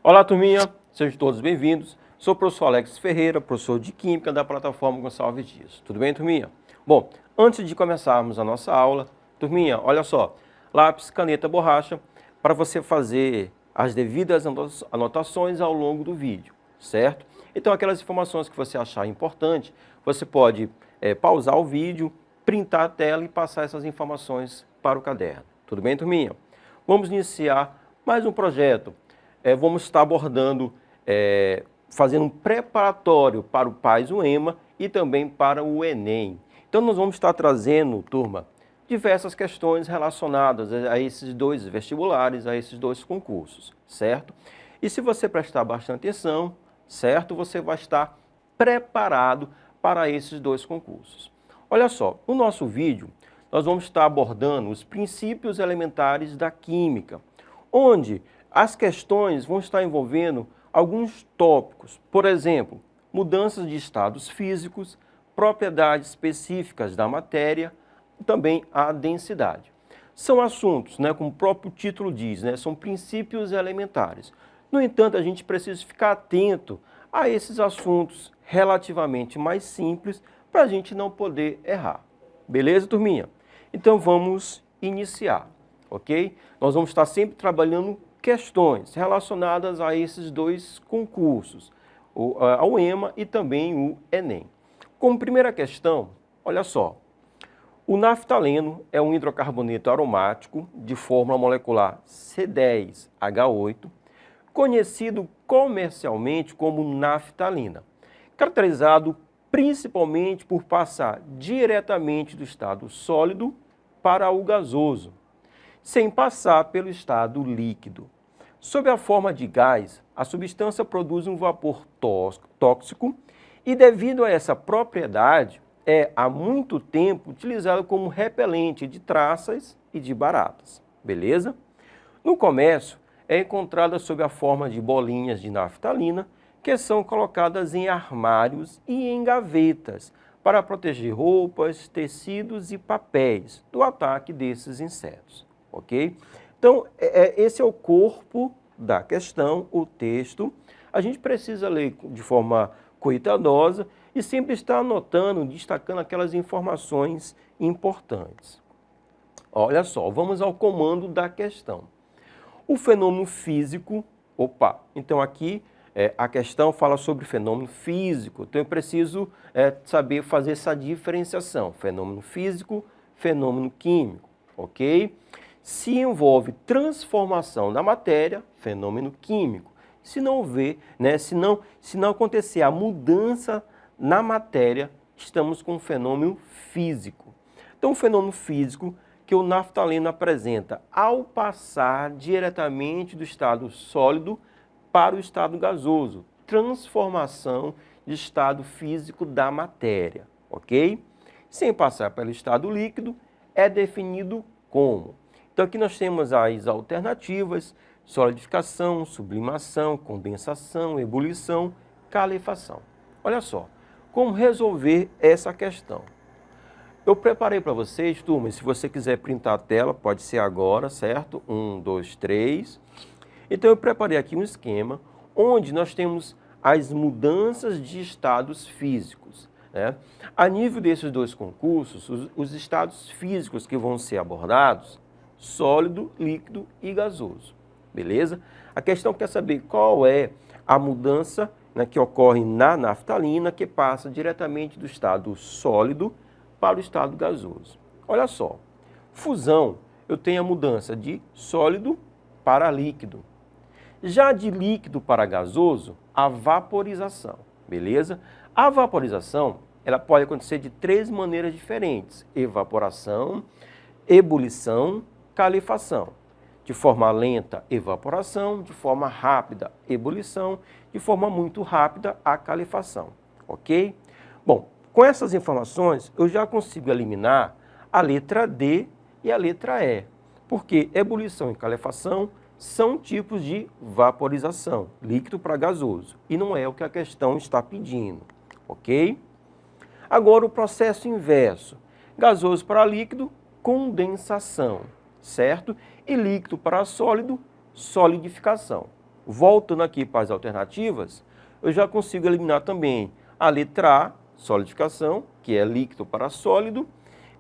Olá, turminha, sejam todos bem-vindos. Sou o professor Alex Ferreira, professor de Química da plataforma Gonçalves Dias. Tudo bem, turminha? Bom, antes de começarmos a nossa aula, turminha, olha só, lápis, caneta, borracha, para você fazer as devidas anotações ao longo do vídeo, certo? Então, aquelas informações que você achar importante, você pode pausar o vídeo, printar a tela e passar essas informações para o caderno. Tudo bem, turminha? Vamos iniciar mais um projeto. Vamos estar abordando, fazendo um preparatório para o PAS-UEMA e também para o Enem. Então, nós vamos estar trazendo, turma, diversas questões relacionadas a esses dois vestibulares, a esses dois concursos, certo? E se você prestar bastante atenção, certo, você vai estar preparado para esses dois concursos. Olha só, no nosso vídeo, nós vamos estar abordando os princípios elementares da química, onde as questões vão estar envolvendo alguns tópicos, por exemplo, mudanças de estados físicos, propriedades específicas da matéria, também a densidade. São assuntos, como o próprio título diz, são princípios elementares. No entanto, a gente precisa ficar atento a esses assuntos relativamente mais simples para a gente não poder errar. Beleza, turminha? Então vamos iniciar, ok? Nós vamos estar sempre trabalhando questões relacionadas a esses dois concursos, a UEMA e também o Enem. Como primeira questão, olha só, o naftaleno é um hidrocarboneto aromático de fórmula molecular C10H8, conhecido comercialmente como naftalina, caracterizado principalmente por passar diretamente do estado sólido para o gasoso, sem passar pelo estado líquido. Sob a forma de gás, a substância produz um vapor tóxico e, devido a essa propriedade, é há muito tempo utilizado como repelente de traças e de baratas. Beleza? No comércio, é encontrada sob a forma de bolinhas de naftalina, que são colocadas em armários e em gavetas para proteger roupas, tecidos e papéis do ataque desses insetos. Ok? Então, esse é o corpo da questão, o texto. A gente precisa ler de forma cuidadosa e sempre estar anotando, destacando aquelas informações importantes. Olha só, vamos ao comando da questão. O fenômeno físico, então aqui a questão fala sobre fenômeno físico, então eu preciso saber fazer essa diferenciação, fenômeno físico, fenômeno químico, ok? Se envolve transformação da matéria, fenômeno químico. Se não houver, se não acontecer a mudança na matéria, estamos com um fenômeno físico. Então, o fenômeno físico que o naftaleno apresenta ao passar diretamente do estado sólido para o estado gasoso, transformação de estado físico da matéria, ok? Sem passar pelo estado líquido, é definido como. Então, aqui nós temos as alternativas: solidificação, sublimação, condensação, ebulição, calefação. Olha só, como resolver essa questão. Eu preparei para vocês, turma, se você quiser printar a tela, pode ser agora, certo? 1, 2, 3. Então, eu preparei aqui um esquema onde nós temos as mudanças de estados físicos. A nível desses dois concursos, os estados físicos que vão ser abordados: sólido, líquido e gasoso. Beleza? A questão quer saber qual é a mudança que ocorre na naftalina, que passa diretamente do estado sólido para o estado gasoso. Olha só, fusão, eu tenho a mudança de sólido para líquido. Já de líquido para gasoso, a vaporização, beleza? A vaporização, ela pode acontecer de três maneiras diferentes: evaporação, ebulição, calefação. De forma lenta, evaporação; de forma rápida, ebulição; de forma muito rápida, a calefação. Ok? Bom, com essas informações, eu já consigo eliminar a letra D e a letra E, porque ebulição e calefação são tipos de vaporização, líquido para gasoso, e não é o que a questão está pedindo, ok? Agora, o processo inverso: gasoso para líquido, condensação, certo? E líquido para sólido, solidificação. Voltando aqui para as alternativas, eu já consigo eliminar também a letra A, solidificação, que é líquido para sólido,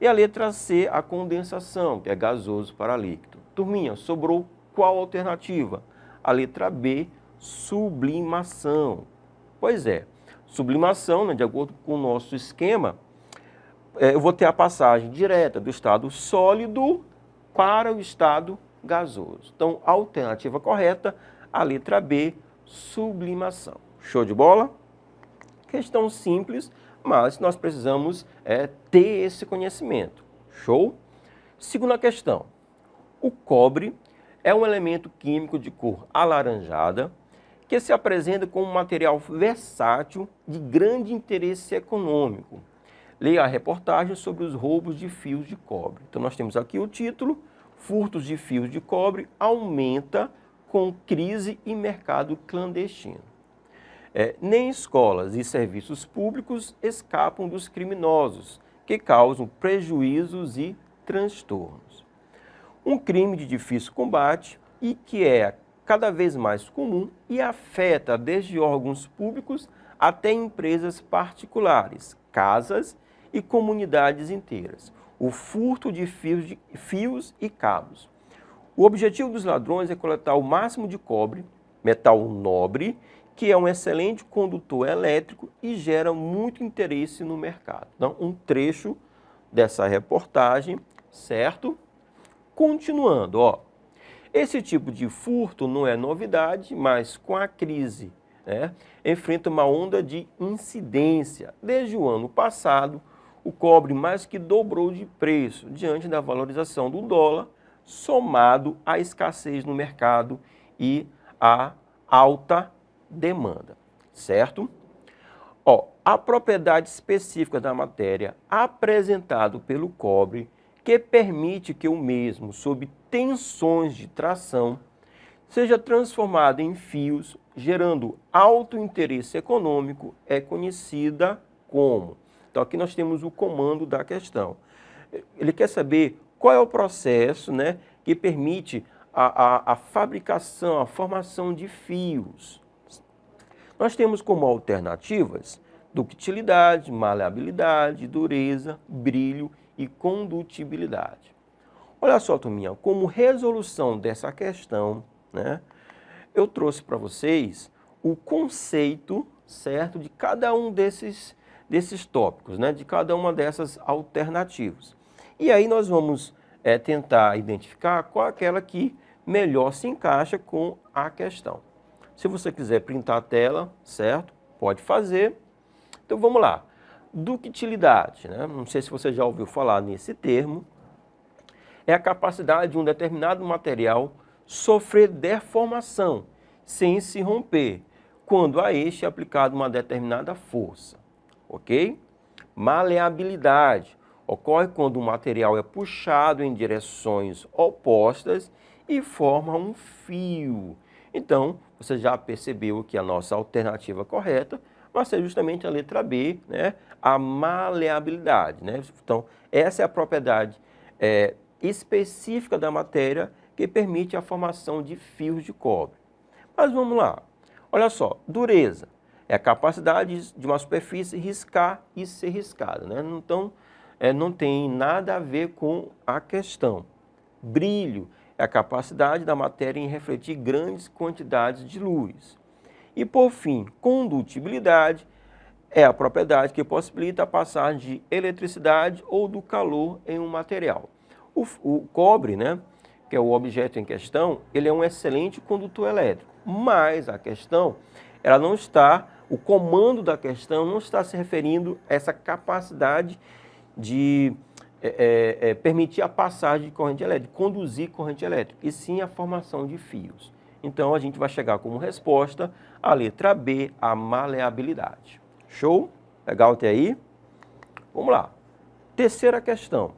e a letra C, a condensação, que é gasoso para líquido. Turminha, sobrou qual alternativa? A letra B, sublimação. Pois é, sublimação, né, de acordo com o nosso esquema, eu vou ter a passagem direta do estado sólido para o estado gasoso. Então, a alternativa correta, a letra B, sublimação. Show de bola? Questão simples, mas nós precisamos ter esse conhecimento. Show? Segunda questão. O cobre é um elemento químico de cor alaranjada que se apresenta como um material versátil de grande interesse econômico. Leia a reportagem sobre os roubos de fios de cobre. Então, nós temos aqui o título: Furtos de fios de cobre aumenta com crise e mercado clandestino. Nem escolas e serviços públicos escapam dos criminosos, que causam prejuízos e transtornos. Um crime de difícil combate e que é cada vez mais comum e afeta desde órgãos públicos até empresas particulares, casas e comunidades inteiras. O furto de fios e cabos. O objetivo dos ladrões é coletar o máximo de cobre, metal nobre, que é um excelente condutor elétrico e gera muito interesse no mercado. Então, um trecho dessa reportagem, certo? Continuando, ó. Esse tipo de furto não é novidade, mas com a crise, enfrenta uma onda de incidência. Desde o ano passado, o cobre mais que dobrou de preço diante da valorização do dólar, somado à escassez no mercado e à alta demanda, certo? Ó, a propriedade específica da matéria apresentado pelo cobre que permite que o mesmo, sob tensões de tração, seja transformado em fios, gerando alto interesse econômico, é conhecida como. Então, aqui nós temos o comando da questão. Ele quer saber qual é o processo, que permite a fabricação, a formação de fios. Nós temos como alternativas ductilidade, maleabilidade, dureza, brilho e condutibilidade. Olha só, turminha, como resolução dessa questão, eu trouxe para vocês o conceito, certo, de cada um desses tópicos, de cada uma dessas alternativas. E aí nós vamos tentar identificar qual é aquela que melhor se encaixa com a questão. Se você quiser printar a tela, certo? Pode fazer. Então vamos lá. Ductilidade, não sei se você já ouviu falar nesse termo, é a capacidade de um determinado material sofrer deformação sem se romper, quando a este é aplicada uma determinada força, ok? Maleabilidade ocorre quando o material é puxado em direções opostas e forma um fio. Então, você já percebeu que a nossa alternativa correta vai ser justamente a letra B, a maleabilidade. Então, essa é a propriedade específica da matéria que permite a formação de fios de cobre. Mas vamos lá. Olha só, dureza é a capacidade de uma superfície riscar e ser riscada. Então, não tem nada a ver com a questão. Brilho é a capacidade da matéria em refletir grandes quantidades de luz. E, por fim, condutibilidade é a propriedade que possibilita a passagem de eletricidade ou do calor em um material. O cobre, que é o objeto em questão, ele é um excelente condutor elétrico, mas a questão, ela não está, o comando da questão não está se referindo a essa capacidade de permitir a passagem de corrente elétrica, conduzir corrente elétrica, e sim a formação de fios. Então, a gente vai chegar como resposta a letra B, a maleabilidade. Show? Legal até aí? Vamos lá. Terceira questão.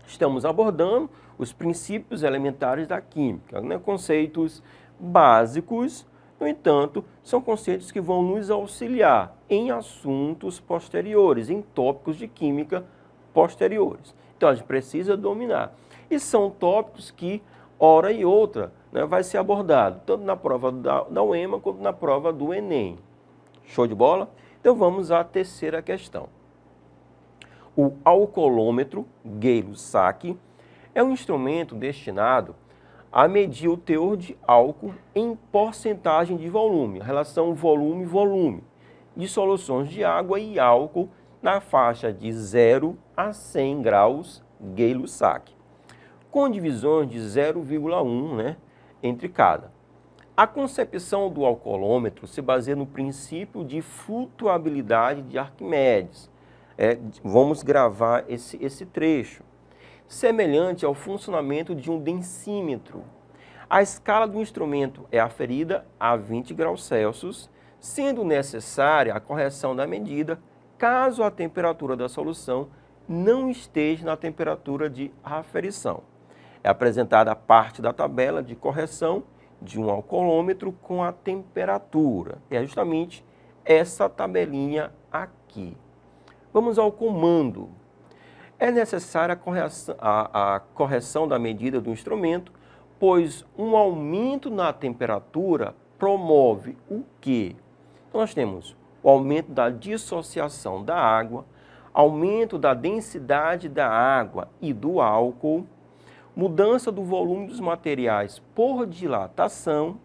Estamos abordando os princípios elementares da química, conceitos básicos, no entanto, são conceitos que vão nos auxiliar em assuntos posteriores, em tópicos de química posteriores. Então, a gente precisa dominar. E são tópicos que, hora e outra, né, vai ser abordado tanto na prova da UEMA quanto na prova do Enem. Show de bola? Então vamos à terceira questão. O alcoolômetro Gay-Lussac é um instrumento destinado a medir o teor de álcool em porcentagem de volume, a relação volume-volume, de soluções de água e álcool na faixa de 0 a 100 graus Gay-Lussac, com divisões de 0,1, né, entre cada. A concepção do alcoolômetro se baseia no princípio de flutuabilidade de Arquimedes. Vamos gravar esse trecho. Semelhante ao funcionamento de um densímetro. A escala do instrumento é aferida a 20 graus Celsius, sendo necessária a correção da medida caso a temperatura da solução não esteja na temperatura de aferição. É apresentada a parte da tabela de correção de um alcoolômetro com a temperatura. É justamente essa tabelinha aqui. Vamos ao comando. É necessária a correção da medida do instrumento, pois um aumento na temperatura promove o quê? Então, nós temos o aumento da dissociação da água, aumento da densidade da água e do álcool, mudança do volume dos materiais por dilatação,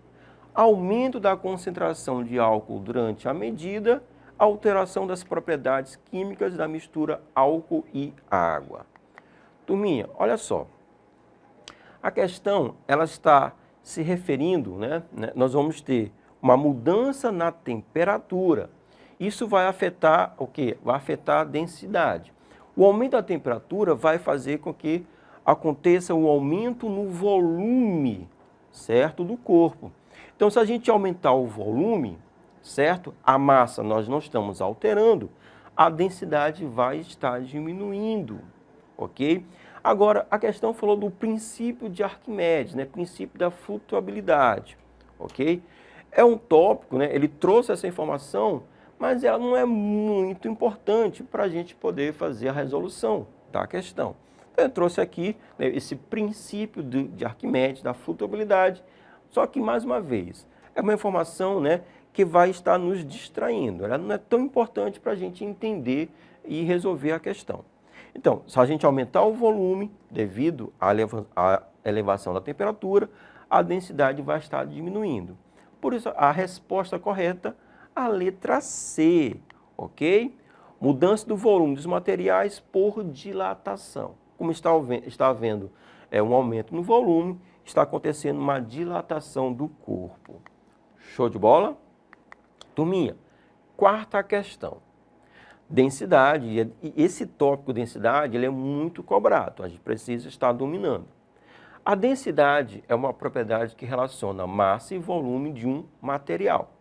aumento da concentração de álcool durante a medida, alteração das propriedades químicas da mistura álcool e água. Turminha, olha só. A questão, ela está se referindo, nós vamos ter uma mudança na temperatura. Isso vai afetar o quê? Vai afetar a densidade. O aumento da temperatura vai fazer com que aconteça um aumento no volume, certo, do corpo. Então, se a gente aumentar o volume, certo, a massa nós não estamos alterando, a densidade vai estar diminuindo, ok? Agora, a questão falou do princípio de Arquimedes, princípio da flutuabilidade, ok? É um tópico, ele trouxe essa informação, mas ela não é muito importante para a gente poder fazer a resolução da questão. Então, eu trouxe aqui esse princípio de Arquimedes, da flutuabilidade, só que, mais uma vez, é uma informação que vai estar nos distraindo. Ela não é tão importante para a gente entender e resolver a questão. Então, se a gente aumentar o volume devido à elevação da temperatura, a densidade vai estar diminuindo. Por isso, a resposta correta, a letra C, ok? Mudança do volume dos materiais por dilatação. Como está havendo um aumento no volume, está acontecendo uma dilatação do corpo. Show de bola? Turminha, quarta questão. Densidade, e esse tópico densidade ele é muito cobrado, a gente precisa estar dominando. A densidade é uma propriedade que relaciona massa e volume de um material.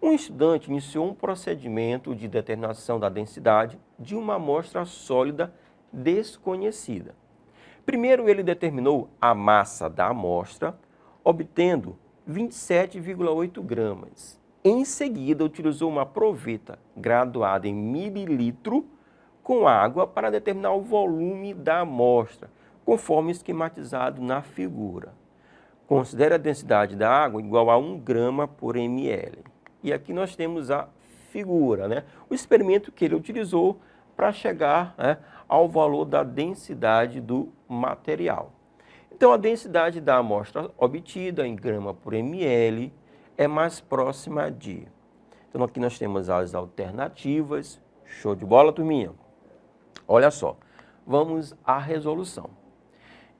Um estudante iniciou um procedimento de determinação da densidade de uma amostra sólida desconhecida. Primeiro, ele determinou a massa da amostra, obtendo 27,8 gramas. Em seguida, utilizou uma proveta graduada em mililitro com água para determinar o volume da amostra, conforme esquematizado na figura. Considere a densidade da água igual a 1 grama por ml. E aqui nós temos a figura, o experimento que ele utilizou para chegar ao valor da densidade do material. Então, a densidade da amostra obtida em grama por ml é mais próxima de... Então, aqui nós temos as alternativas. Show de bola, turminha? Olha só, vamos à resolução.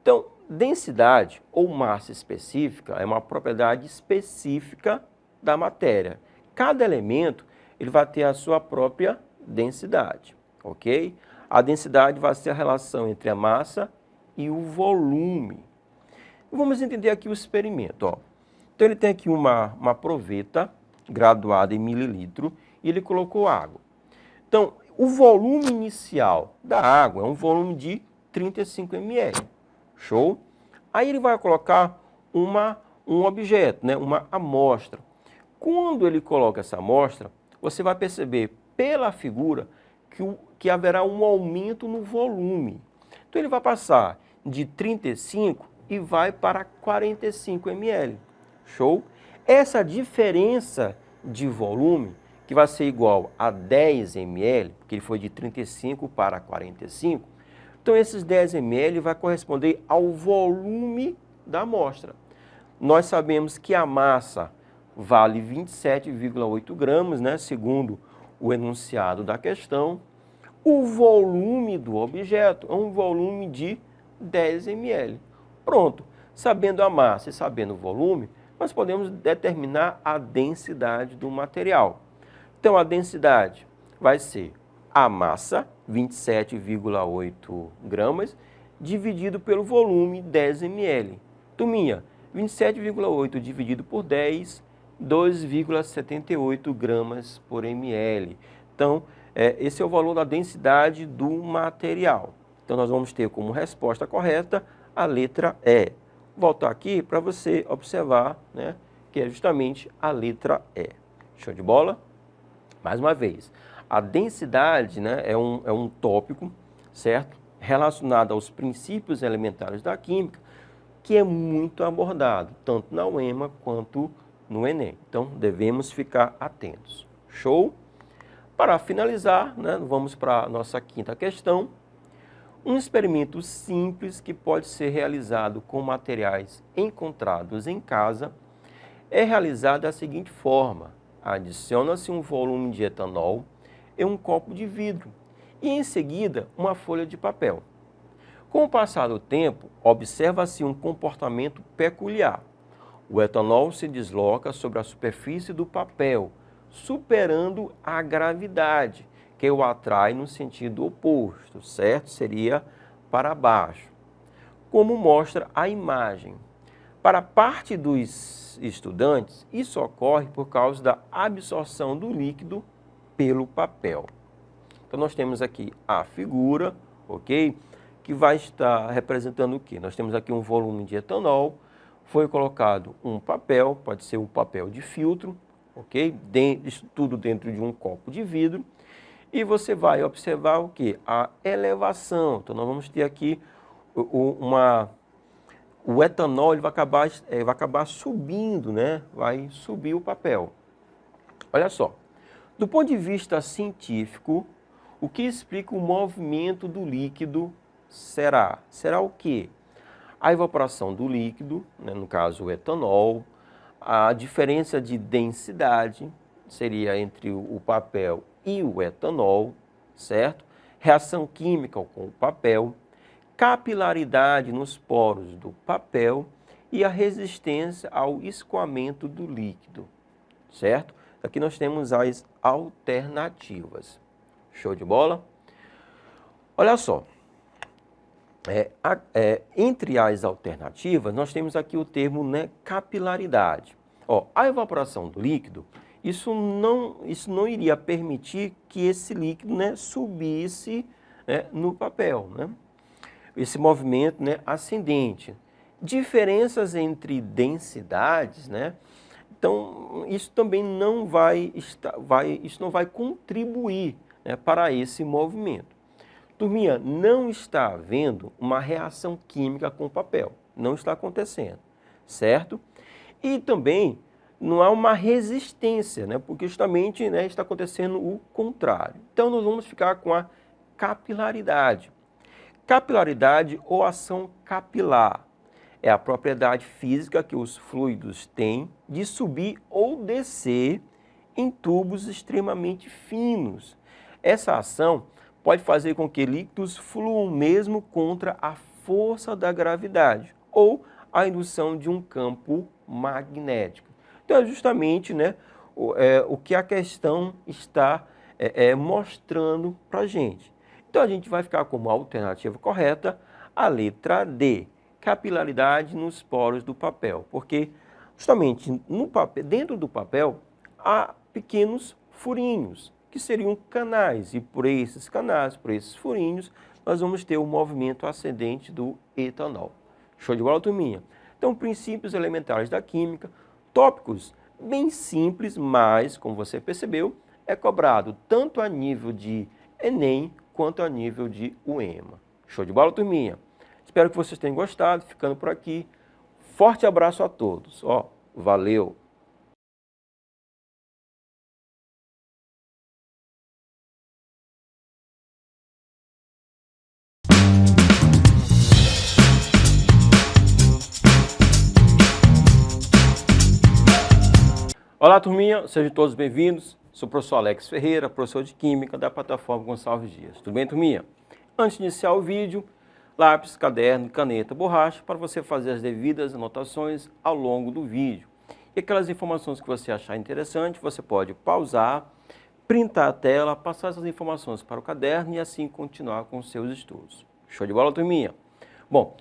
Então, densidade ou massa específica é uma propriedade específica da matéria. Cada elemento ele vai ter a sua própria densidade, ok? A densidade vai ser a relação entre a massa e o volume. Vamos entender aqui o experimento, ó. Então, ele tem aqui uma proveta graduada em mililitro e ele colocou água. Então, o volume inicial da água é um volume de 35 ml. Show? Aí ele vai colocar um objeto, uma amostra. Quando ele coloca essa amostra, você vai perceber pela figura que haverá um aumento no volume. Então, ele vai passar de 35 e vai para 45 ml. Show? Essa diferença de volume, que vai ser igual a 10 ml, porque ele foi de 35 para 45, então esses 10 ml vai corresponder ao volume da amostra. Nós sabemos que a massa vale 27,8 gramas, né, segundo o enunciado da questão. O volume do objeto é um volume de 10 ml. Pronto. Sabendo a massa e sabendo o volume, nós podemos determinar a densidade do material. Então, a densidade vai ser a massa, 27,8 gramas, dividido pelo volume, 10 ml. Turminha, 27,8 dividido por 10, 2,78 gramas por ml. Então, esse é o valor da densidade do material. Então, nós vamos ter como resposta correta a letra E. Volto aqui para você observar, né, que é justamente a letra E. Show de bola? Mais uma vez, a densidade, né, é um tópico, certo? Relacionado aos princípios elementares da química, que é muito abordado, tanto na UEMA quanto no Enem. Então, devemos ficar atentos. Show? Para finalizar, né, vamos para a nossa quinta questão. Um experimento simples que pode ser realizado com materiais encontrados em casa é realizado da seguinte forma. Adiciona-se um volume de etanol em um copo de vidro e, em seguida, uma folha de papel. Com o passar do tempo, observa-se um comportamento peculiar. O etanol se desloca sobre a superfície do papel, superando a gravidade, que o atrai no sentido oposto, certo? Seria para baixo. Como mostra a imagem. Para parte dos estudantes, isso ocorre por causa da absorção do líquido pelo papel. Então, nós temos aqui a figura, ok? Que vai estar representando o quê? Nós temos aqui um volume de etanol, foi colocado um papel, pode ser um papel de filtro, ok? Isso tudo dentro de um copo de vidro. E você vai observar o quê? A elevação. Então, nós vamos ter aqui o etanol, ele vai acabar subindo, né? Vai subir o papel. Olha só, do ponto de vista científico, o que explica o movimento do líquido será o quê? A evaporação do líquido, né, no caso o etanol, a diferença de densidade seria entre o papel e o etanol, certo? Reação química com o papel, capilaridade nos poros do papel e a resistência ao escoamento do líquido, certo? Aqui nós temos as alternativas. Show de bola? Olha só, entre as alternativas, nós temos aqui o termo, né, capilaridade. Ó, a evaporação do líquido, isso não iria permitir que esse líquido, né, subisse, né, no papel, né? Esse movimento, né, ascendente. Diferenças entre densidades, né? Então, isso também não vai contribuir, né, para esse movimento. Turminha, não está havendo uma reação química com o papel. Não está acontecendo, certo? E também não há uma resistência, né? Porque justamente, né, está acontecendo o contrário. Então, nós vamos ficar com a capilaridade. Capilaridade ou ação capilar é a propriedade física que os fluidos têm de subir ou descer em tubos extremamente finos. Essa ação pode fazer com que líquidos fluam mesmo contra a força da gravidade ou a indução de um campo magnético. Então, é justamente, né, o que a questão está mostrando para a gente. Então, a gente vai ficar como alternativa correta a letra D, capilaridade nos poros do papel, porque justamente no papel, dentro do papel há pequenos furinhos, que seriam canais, e por esses canais, por esses furinhos, nós vamos ter o movimento ascendente do etanol. Show de bola, turminha? Então, princípios elementares da química, tópicos bem simples, mas, como você percebeu, é cobrado tanto a nível de Enem quanto a nível de UEMA. Show de bola, turminha? Espero que vocês tenham gostado, ficando por aqui. Forte abraço a todos. Ó, valeu! Olá, turminha, sejam todos bem-vindos. Sou o professor Alex Ferreira, professor de Química da plataforma Gonçalves Dias. Tudo bem, turminha? Antes de iniciar o vídeo, lápis, caderno, caneta, borracha, para você fazer as devidas anotações ao longo do vídeo. E aquelas informações que você achar interessante, você pode pausar, printar a tela, passar essas informações para o caderno e assim continuar com os seus estudos. Show de bola, turminha? Bom,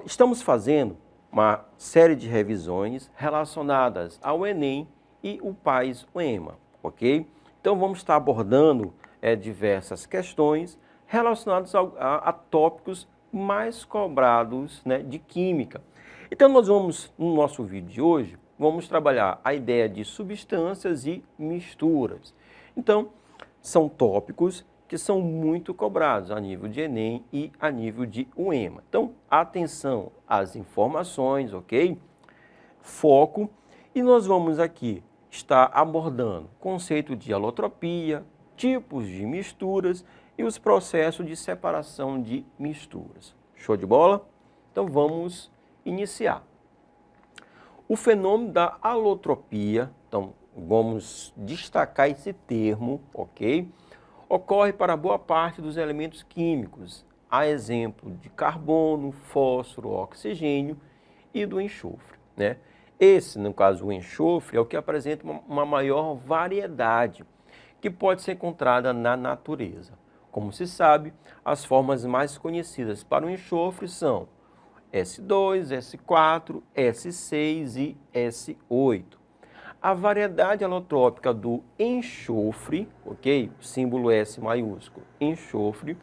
estamos fazendo uma série de revisões relacionadas ao Enem e o PAS-OEMA, ok? Então vamos estar abordando diversas questões relacionadas a tópicos mais cobrados, né, de química. Então nós vamos, no nosso vídeo de hoje, vamos trabalhar a ideia de substâncias e misturas. Então, são tópicos que são muito cobrados a nível de Enem e a nível de UEMA. Então, atenção às informações, ok? Foco. E nós vamos aqui estar abordando o conceito de alotropia, tipos de misturas e os processos de separação de misturas. Show de bola? Então, vamos iniciar. O fenômeno da alotropia, então, vamos destacar esse termo, ok? Ocorre para boa parte dos elementos químicos, a exemplo de carbono, fósforo, oxigênio e do enxofre, né? Esse, no caso, o enxofre, é o que apresenta uma maior variedade que pode ser encontrada na natureza. Como se sabe, as formas mais conhecidas para o enxofre são S2, S4, S6 e S8. A variedade alotrópica do enxofre, ok? Símbolo S maiúsculo, enxofre,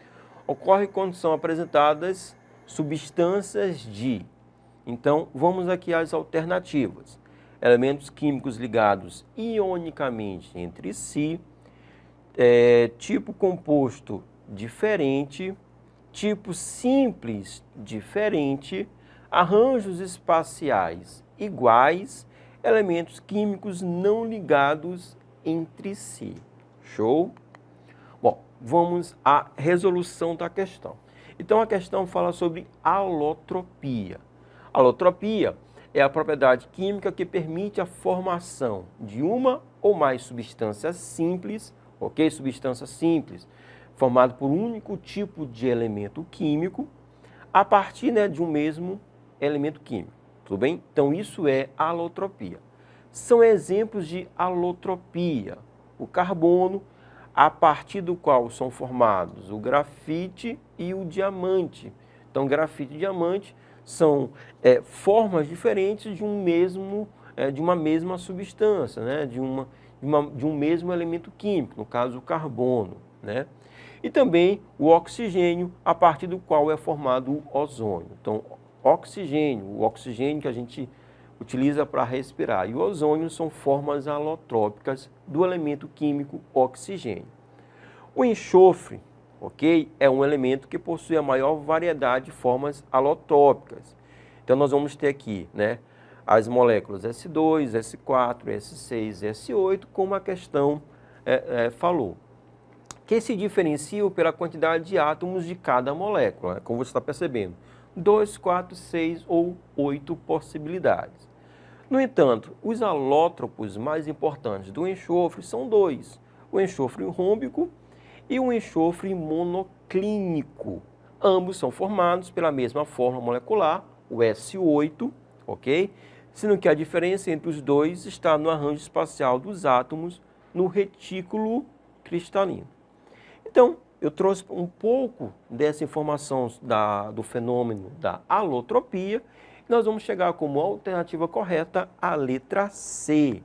ocorre quando são apresentadas substâncias de. Então, vamos aqui às alternativas. Elementos químicos ligados ionicamente entre si, tipo composto diferente, tipo simples diferente, arranjos espaciais iguais, elementos químicos não ligados entre si. Show? Bom, vamos à resolução da questão. Então, a questão fala sobre alotropia. Alotropia é a propriedade química que permite a formação de uma ou mais substâncias simples, ok? Substância simples, formada por um único tipo de elemento químico, a partir, né, de um mesmo elemento químico. Tudo bem? Então, isso é alotropia. São exemplos de alotropia. O carbono, a partir do qual são formados o grafite e o diamante. Então, grafite e diamante são formas diferentes de uma mesma substância, né? de um mesmo elemento químico, no caso o carbono, né? E também o oxigênio, a partir do qual é formado o ozônio. Então, o oxigênio que a gente utiliza para respirar, e o ozônio são formas alotrópicas do elemento químico oxigênio. O enxofre, ok, é um elemento que possui a maior variedade de formas alotrópicas. Então, nós vamos ter aqui, né, as moléculas S2, S4, S6, S8, como a questão falou, que se diferenciam pela quantidade de átomos de cada molécula, né, como você está percebendo. 2, 4, 6 ou 8 possibilidades. No entanto, os alótropos mais importantes do enxofre são dois, o enxofre rômbico e o enxofre monoclínico. Ambos são formados pela mesma fórmula molecular, o S8, ok? Sendo que a diferença entre os dois está no arranjo espacial dos átomos no retículo cristalino. Então, eu trouxe um pouco dessa informação do fenômeno da alotropia. Nós vamos chegar como alternativa correta a letra C,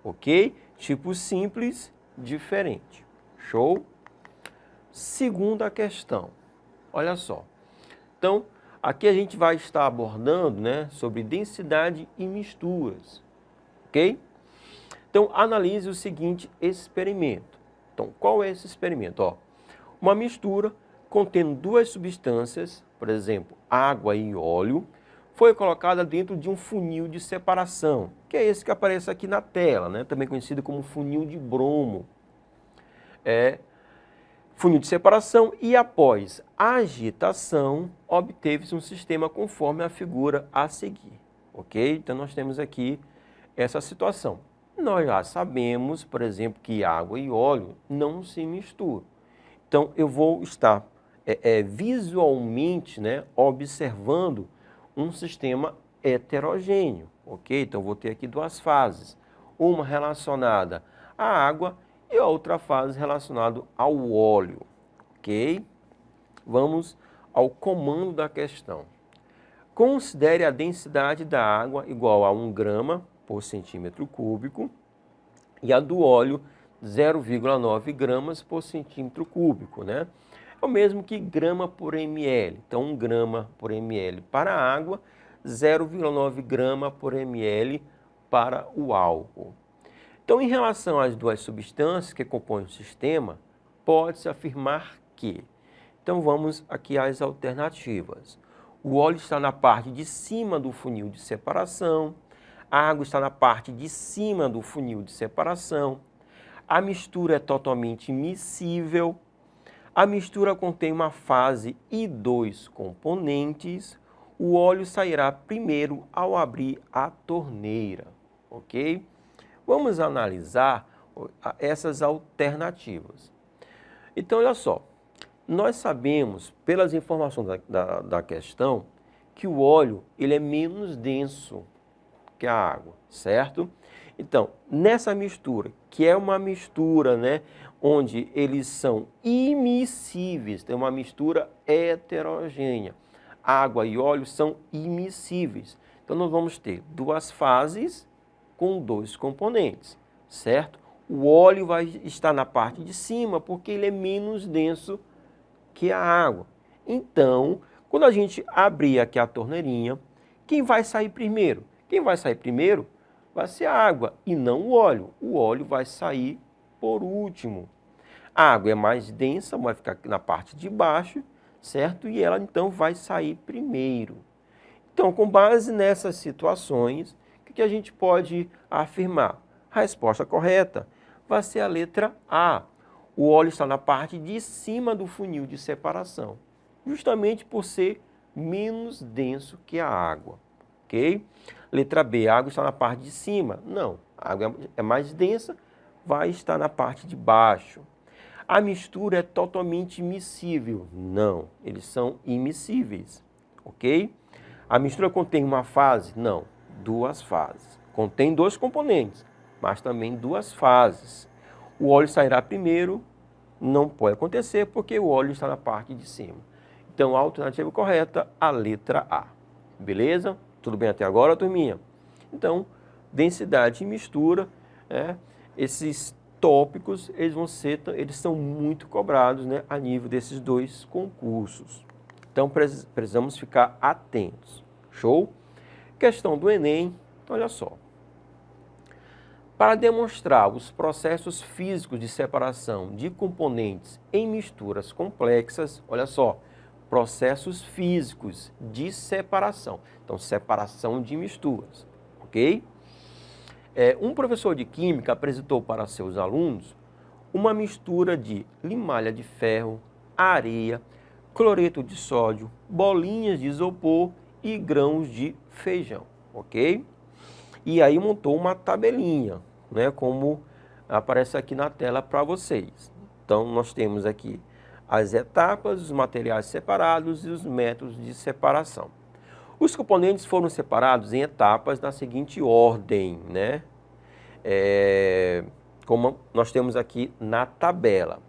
ok? Tipo simples, diferente. Show? Segunda questão. Olha só. Então, aqui a gente vai estar abordando, né, sobre densidade e misturas, ok? Então, analise o seguinte experimento. Então, qual é esse experimento? Ó, uma mistura contendo duas substâncias por exemplo, água e óleo, foi colocada dentro de um funil de separação, que é esse que aparece aqui na tela, né? Também conhecido como funil de Bromo. Funil de separação e após agitação, obteve-se um sistema conforme a figura a seguir, ok? Então nós temos aqui essa situação. Nós já sabemos, por exemplo, que água e óleo não se misturam. Então eu vou estar visualmente, né, observando um sistema heterogêneo, ok? Então vou ter aqui duas fases, uma relacionada à água e a outra fase relacionada ao óleo, ok? Vamos ao comando da questão. Considere a densidade da água igual a 1 grama por centímetro cúbico e a do óleo 0,9 gramas por centímetro cúbico, né? É o mesmo que grama por ml. Então, 1 grama por ml para a água, 0,9 grama por ml para o álcool. Então, em relação às duas substâncias que compõem o sistema, pode-se afirmar que... Então, vamos aqui às alternativas. O óleo está na parte de cima do funil de separação, a água está na parte de cima do funil de separação, a mistura é totalmente miscível, a mistura contém uma fase e dois componentes, o óleo sairá primeiro ao abrir a torneira, ok? Vamos analisar essas alternativas. Então, olha só, nós sabemos, pelas informações da questão, que o óleo ele é menos denso que a água, certo? Então, nessa mistura, que é uma mistura, né, onde eles são imiscíveis, tem uma mistura heterogênea. Água e óleo são imiscíveis. Então, nós vamos ter duas fases com dois componentes, certo? O óleo vai estar na parte de cima porque ele é menos denso que a água. Então, quando a gente abrir aqui a torneirinha, quem vai sair primeiro? Quem vai sair primeiro vai ser a água e não o óleo. O óleo vai sair por último. A água é mais densa, vai ficar na parte de baixo, certo? E ela então vai sair primeiro. Então, com base nessas situações, o que a gente pode afirmar? A resposta correta vai ser a letra A. O óleo está na parte de cima do funil de separação, justamente por ser menos denso que a água, ok? Letra B, a água está na parte de cima. Não, a água é mais densa, vai estar na parte de baixo. A mistura é totalmente miscível. Não, eles são immiscíveis, ok? A mistura contém uma fase? Não, duas fases. Contém dois componentes, mas também duas fases. O óleo sairá primeiro, não pode acontecer porque o óleo está na parte de cima. Então, a alternativa correta, a letra A. Beleza? Tudo bem até agora, turminha? Então, densidade e mistura, esses tópicos, eles são muito cobrados, né, a nível desses dois concursos. Então, precisamos ficar atentos. Show? Questão do Enem, olha só. Para demonstrar os processos físicos de separação de componentes em misturas complexas, olha só, processos físicos de separação. Então, separação de misturas, ok? Um professor de química apresentou para seus alunos uma mistura de limalha de ferro, areia, cloreto de sódio, bolinhas de isopor e grãos de feijão, ok? E aí montou uma tabelinha, né, como aparece aqui na tela para vocês. Então, nós temos aqui as etapas, os materiais separados e os métodos de separação. Os componentes foram separados em etapas na seguinte ordem, né? Como nós temos aqui na tabela.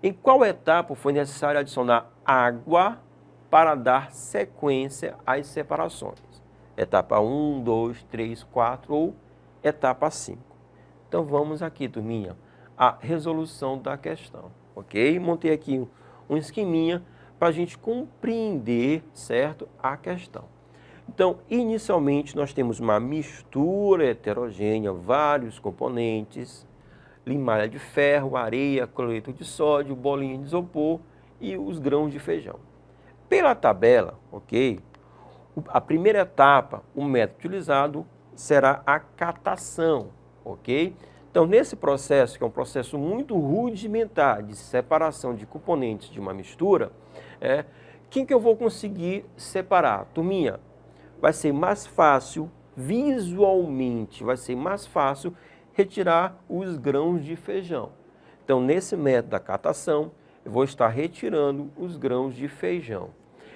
Em qual etapa foi necessário adicionar água para dar sequência às separações? Etapa 1, 2, 3, 4 ou etapa 5. Então, vamos aqui, turminha, a resolução da questão, ok? Montei aqui um esqueminha para a gente compreender, certo, a questão. Então, inicialmente, nós temos uma mistura heterogênea, vários componentes, limalha de ferro, areia, cloreto de sódio, bolinha de isopor e os grãos de feijão. Pela tabela, ok? A primeira etapa, o método utilizado será a catação, ok? Então, nesse processo, que é um processo muito rudimentar de separação de componentes de uma mistura, quem que eu vou conseguir separar? Turminha, vai ser mais fácil, visualmente, vai ser mais fácil retirar os grãos de feijão. Então, nesse método da catação, eu vou estar retirando os grãos de feijão.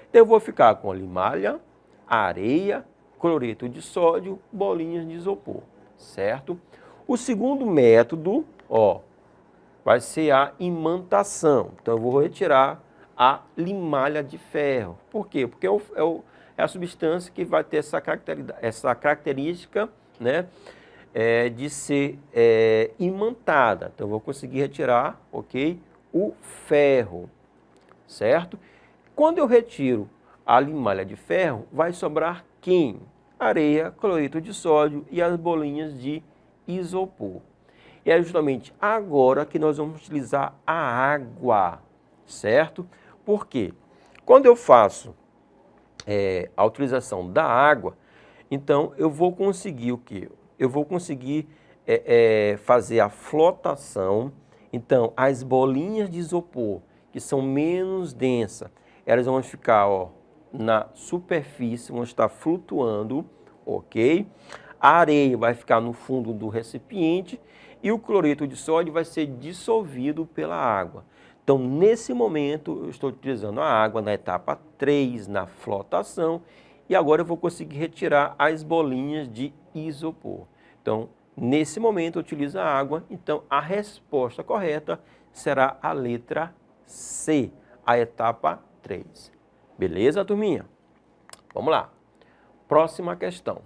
Então, eu vou ficar com a limalha, areia, cloreto de sódio, bolinhas de isopor, certo? O segundo método, vai ser a imantação. Então, eu vou retirar a limalha de ferro. Por quê? Porque é a substância que vai ter essa característica, né, de ser imantada. Então, eu vou conseguir retirar, ok, o ferro, certo? Quando eu retiro a limalha de ferro, vai sobrar quem? Areia, cloreto de sódio e as bolinhas de isopor. E é justamente agora que nós vamos utilizar a água, certo? Por quê? Quando eu faço a utilização da água, então eu vou conseguir o quê? Eu vou conseguir fazer a flotação. Então, as bolinhas de isopor, que são menos densas, elas vão ficar na superfície, vão estar flutuando, ok? A areia vai ficar no fundo do recipiente e o cloreto de sódio vai ser dissolvido pela água. Então, nesse momento, eu estou utilizando a água na etapa 3, na flotação, e agora eu vou conseguir retirar as bolinhas de isopor. Então, nesse momento, eu utilizo a água, então a resposta correta será a letra C, a etapa 3. Beleza, turminha? Vamos lá. Próxima questão.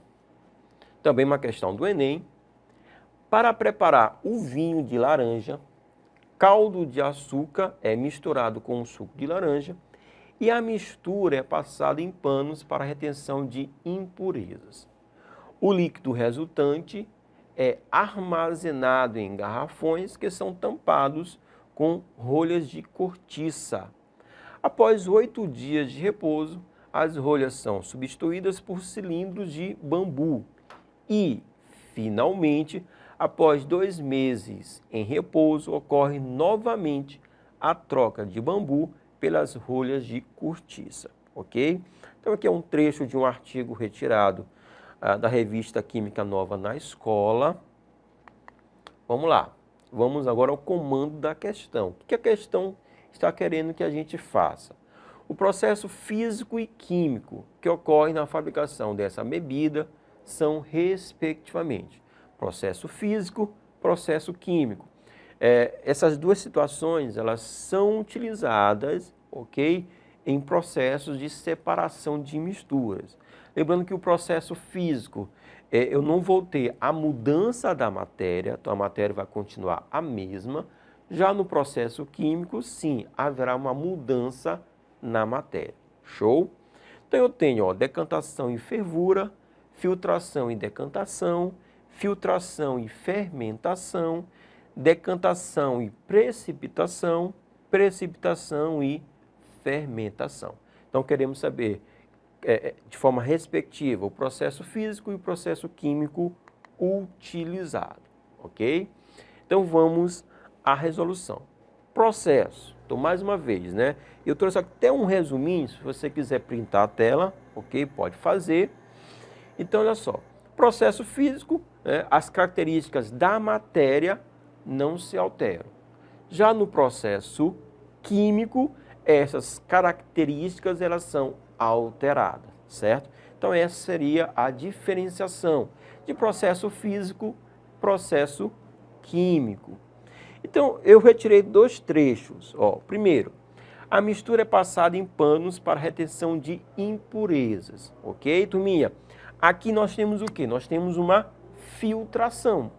Também uma questão do Enem. Para preparar o vinho de laranja, caldo de açúcar é misturado com o suco de laranja e a mistura é passada em panos para retenção de impurezas. O líquido resultante é armazenado em garrafões que são tampados com rolhas de cortiça. Após 8 dias de repouso, as rolhas são substituídas por cilindros de bambu e, finalmente, após 2 meses em repouso, ocorre novamente a troca de bambu pelas rolhas de cortiça, ok? Então aqui é um trecho de um artigo retirado da revista Química Nova na Escola. Vamos lá, vamos agora ao comando da questão. O que a questão está querendo que a gente faça? O processo físico e químico que ocorre na fabricação dessa bebida são, respectivamente, processo físico, processo químico. Essas duas situações, elas são utilizadas, ok, em processos de separação de misturas. Lembrando que o processo físico, eu não vou ter a mudança da matéria, então a matéria vai continuar a mesma. Já no processo químico, sim, haverá uma mudança na matéria. Show? Então eu tenho decantação e fervura, filtração e decantação, filtração e fermentação, decantação e precipitação, precipitação e fermentação. Então queremos saber de forma respectiva o processo físico e o processo químico utilizado, ok? Então vamos à resolução. Processo, então mais uma vez, né? Eu trouxe até um resuminho, se você quiser printar a tela, ok? Pode fazer. Então olha só, processo físico, as características da matéria não se alteram. Já no processo químico, essas características elas são alteradas, certo? Então essa seria a diferenciação de processo físico, processo químico. Então eu retirei 2 trechos. Primeiro, a mistura é passada em panos para retenção de impurezas, ok, turminha? Aqui nós temos o quê? Nós temos uma filtração,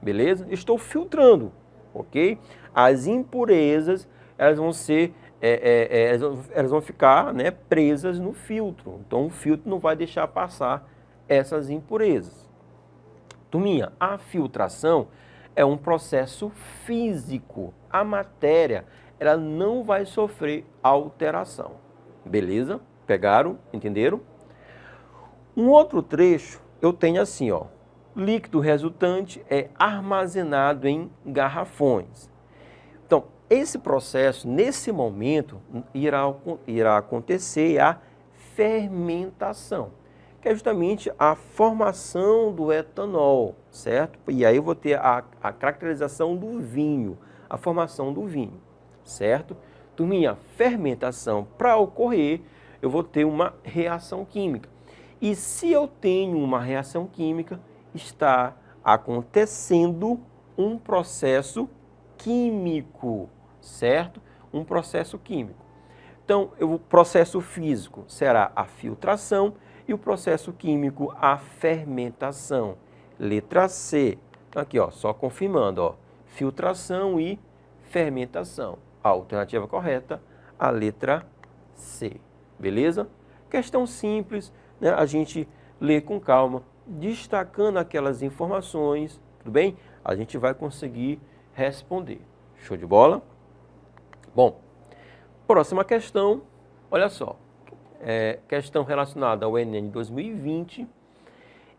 beleza? Estou filtrando, ok? As impurezas, elas vão ser elas vão ficar, né, presas no filtro. Então, o filtro não vai deixar passar essas impurezas. Turminha, a filtração é um processo físico. A matéria, ela não vai sofrer alteração. Beleza? Pegaram? Entenderam? Um outro trecho eu tenho assim, ó. Líquido resultante é armazenado em garrafões. Então, esse processo, nesse momento, irá acontecer a fermentação, que é justamente a formação do etanol, certo? E aí eu vou ter a caracterização do vinho, a formação do vinho, certo? Turminha, fermentação, para ocorrer, eu vou ter uma reação química. E se eu tenho uma reação química, está acontecendo um processo químico, certo? Um processo químico. Então, o processo físico será a filtração e o processo químico a fermentação. Letra C. Então, aqui, ó, só confirmando, ó, filtração e fermentação. A alternativa correta, a letra C. Beleza? Questão simples, né? A gente lê com calma, destacando aquelas informações, tudo bem? A gente vai conseguir responder. Show de bola? Bom, próxima questão, olha só. Questão relacionada ao Enem de 2020.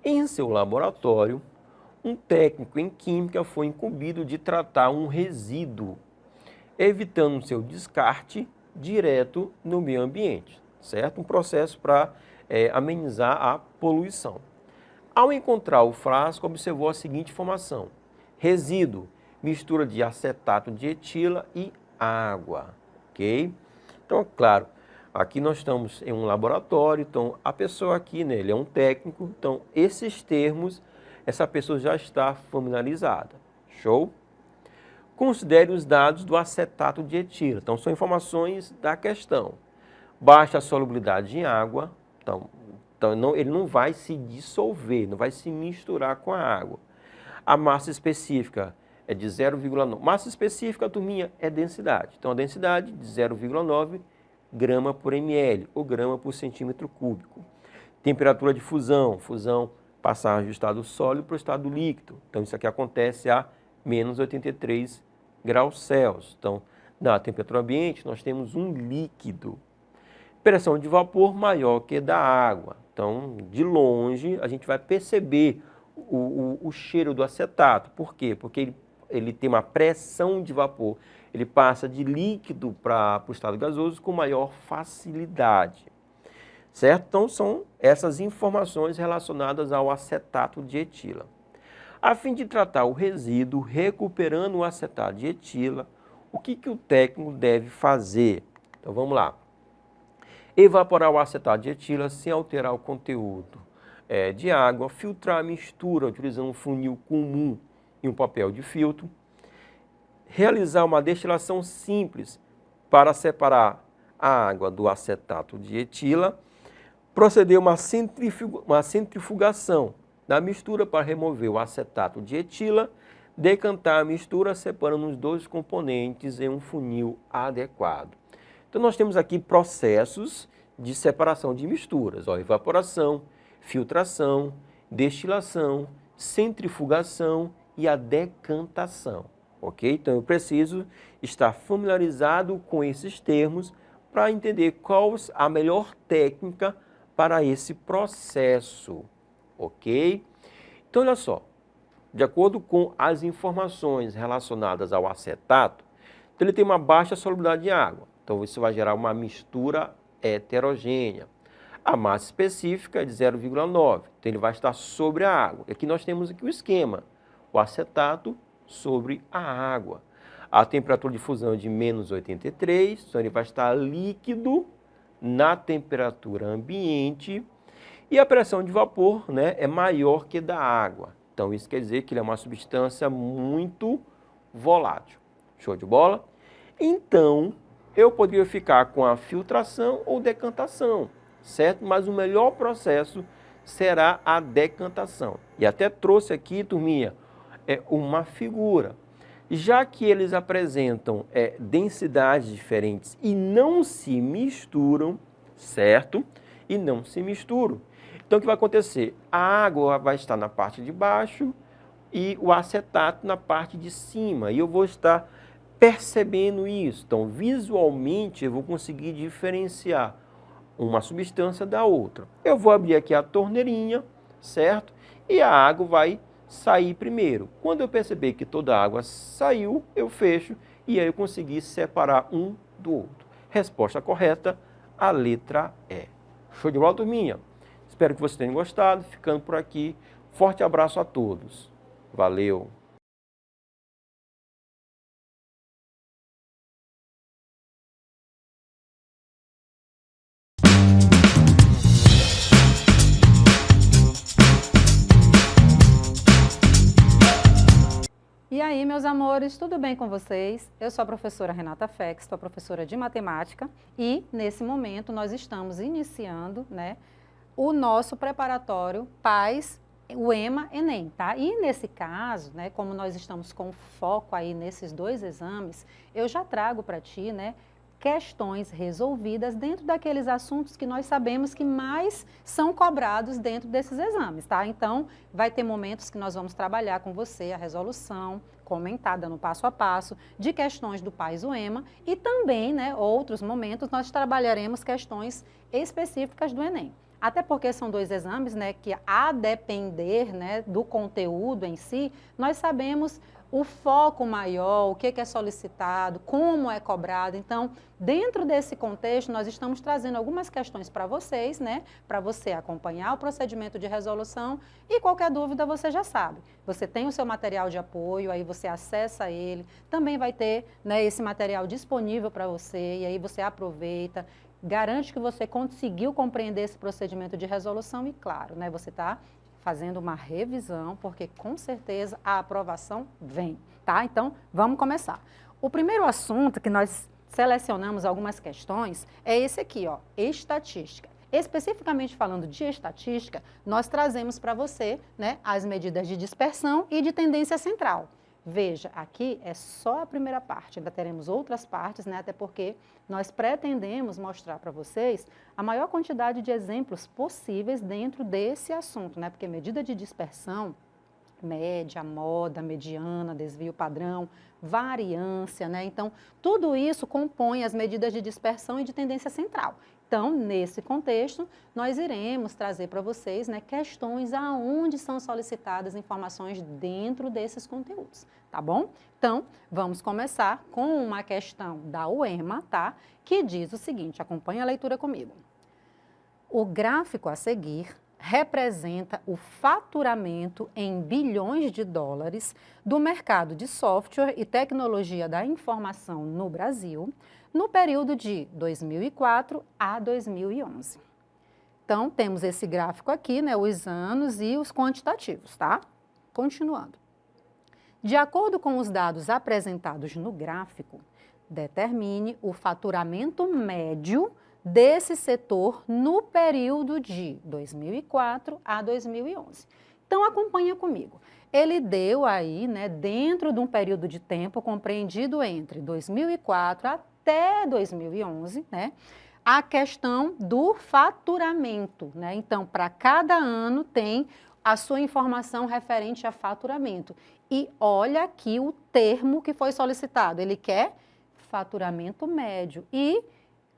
Em seu laboratório, um técnico em química foi incumbido de tratar um resíduo, evitando seu descarte direto no meio ambiente, certo? Um processo para amenizar a poluição. Ao encontrar o frasco, observou a seguinte informação: resíduo, mistura de acetato de etila e água, ok? Então, claro, aqui nós estamos em um laboratório, então a pessoa aqui, né, ele é um técnico, então esses termos, essa pessoa já está familiarizada, show? Considere os dados do acetato de etila, então são informações da questão. Baixa solubilidade em água, então ele não vai se dissolver, não vai se misturar com a água. A massa específica é de 0,9. Massa específica, turminha, é densidade. Então, a densidade de 0,9 grama por ml ou grama por centímetro cúbico. Temperatura de fusão, passagem do estado sólido para o estado líquido. Então, isso aqui acontece a menos 83 graus Celsius. Então, na temperatura ambiente, nós temos um líquido. Pressão de vapor maior que da água. Então, de longe, a gente vai perceber o cheiro do acetato. Por quê? Porque ele tem uma pressão de vapor. Ele passa de líquido para o estado gasoso com maior facilidade. Certo? Então, são essas informações relacionadas ao acetato de etila. A fim de tratar o resíduo, recuperando o acetato de etila, o que o técnico deve fazer? Então, vamos lá. Evaporar o acetato de etila sem alterar o conteúdo de água, filtrar a mistura utilizando um funil comum e um papel de filtro, realizar uma destilação simples para separar a água do acetato de etila, proceder a uma centrifugação da mistura para remover o acetato de etila, decantar a mistura separando os dois componentes em um funil adequado. Então, nós temos aqui processos de separação de misturas, ó, evaporação, filtração, destilação, centrifugação e a decantação, ok? Então, eu preciso estar familiarizado com esses termos para entender qual a melhor técnica para esse processo, ok? Então, olha só, de acordo com as informações relacionadas ao acetato, então ele tem uma baixa solubilidade em água. Então, isso vai gerar uma mistura heterogênea. A massa específica é de 0,9, então ele vai estar sobre a água. E aqui nós temos aqui o esquema, o acetato sobre a água. A temperatura de fusão é de menos 83, então ele vai estar líquido na temperatura ambiente. E a pressão de vapor, né, é maior que da água. Então, isso quer dizer que ele é uma substância muito volátil. Show de bola? Então, eu poderia ficar com a filtração ou decantação, certo? Mas o melhor processo será a decantação. E até trouxe aqui, turminha, uma figura. Já que eles apresentam densidades diferentes e não se misturam, certo? E não se misturam. Então, o que vai acontecer? A água vai estar na parte de baixo e o acetato na parte de cima. E eu vou estar percebendo isso. Então, visualmente, eu vou conseguir diferenciar uma substância da outra. Eu vou abrir aqui a torneirinha, certo? E a água vai sair primeiro. Quando eu perceber que toda a água saiu, eu fecho e aí eu consegui separar um do outro. Resposta correta, a letra E. Show de bola, turminha? Espero que vocês tenham gostado. Ficando por aqui. Forte abraço a todos. Valeu! E aí, meus amores, tudo bem com vocês? Eu sou a professora Renata Fex, sou a professora de matemática e, nesse momento, nós estamos iniciando, né, o nosso preparatório PAS, o EMA-ENEM, tá? E nesse caso, né, como nós estamos com foco aí nesses dois exames, eu já trago para ti, né, questões resolvidas dentro daqueles assuntos que nós sabemos que mais são cobrados dentro desses exames, tá? Então, vai ter momentos que nós vamos trabalhar com você a resolução comentada no passo a passo de questões do PAS o EMA e também, né, outros momentos nós trabalharemos questões específicas do Enem. Até porque são dois exames, né, que a depender, né, do conteúdo em si, nós sabemos o foco maior, o que é solicitado, como é cobrado. Então, dentro desse contexto, nós estamos trazendo algumas questões para vocês, né, para você acompanhar o procedimento de resolução e qualquer dúvida você já sabe. Você tem o seu material de apoio, aí você acessa ele, também vai ter, né, esse material disponível para você e aí você aproveita, garante que você conseguiu compreender esse procedimento de resolução e, claro, né, você está fazendo uma revisão, porque com certeza a aprovação vem, tá? Então, vamos começar. O primeiro assunto que nós selecionamos algumas questões é esse aqui, ó, estatística. Especificamente falando de estatística, nós trazemos para você, né, as medidas de dispersão e de tendência central. Veja, aqui é só a primeira parte, ainda teremos outras partes, né, até porque nós pretendemos mostrar para vocês a maior quantidade de exemplos possíveis dentro desse assunto, né, porque medida de dispersão, média, moda, mediana, desvio padrão, variância, né, então tudo isso compõe as medidas de dispersão e de tendência central. Então, nesse contexto, nós iremos trazer para vocês, né, questões aonde são solicitadas informações dentro desses conteúdos, tá bom? Então, vamos começar com uma questão da UEMA, tá? Que diz o seguinte, acompanha a leitura comigo. O gráfico a seguir representa o faturamento em bilhões de dólares do mercado de software e tecnologia da informação no Brasil, no período de 2004 a 2011. Então, temos esse gráfico aqui, né, os anos e os quantitativos, tá? Continuando. De acordo com os dados apresentados no gráfico, determine o faturamento médio desse setor no período de 2004 a 2011. Então, acompanha comigo. Ele deu aí, né, dentro de um período de tempo compreendido entre 2004 até 2011, né, a questão do faturamento, né? Então, para cada ano tem a sua informação referente a faturamento. E olha aqui o termo que foi solicitado. Ele quer faturamento médio e,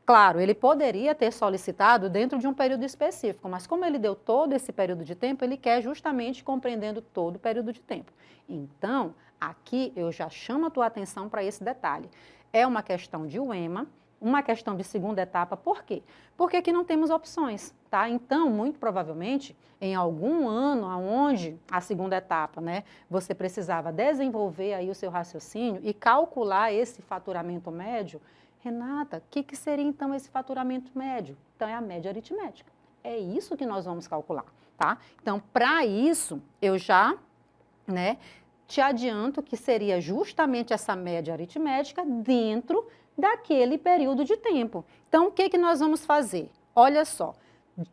claro, ele poderia ter solicitado dentro de um período específico, mas como ele deu todo esse período de tempo, ele quer justamente compreendendo todo o período de tempo. Então, aqui eu já chamo a tua atenção para esse detalhe. É uma questão de UEMA, uma questão de segunda etapa, por quê? Porque aqui não temos opções, tá? Então, muito provavelmente, em algum ano onde a segunda etapa, né, você precisava desenvolver aí o seu raciocínio e calcular esse faturamento médio, Renata, o que seria então esse faturamento médio? Então, é a média aritmética. É isso que nós vamos calcular, tá? Então, para isso, eu já, né, te adianto que seria justamente essa média aritmética dentro daquele período de tempo. Então, o que nós vamos fazer? Olha só,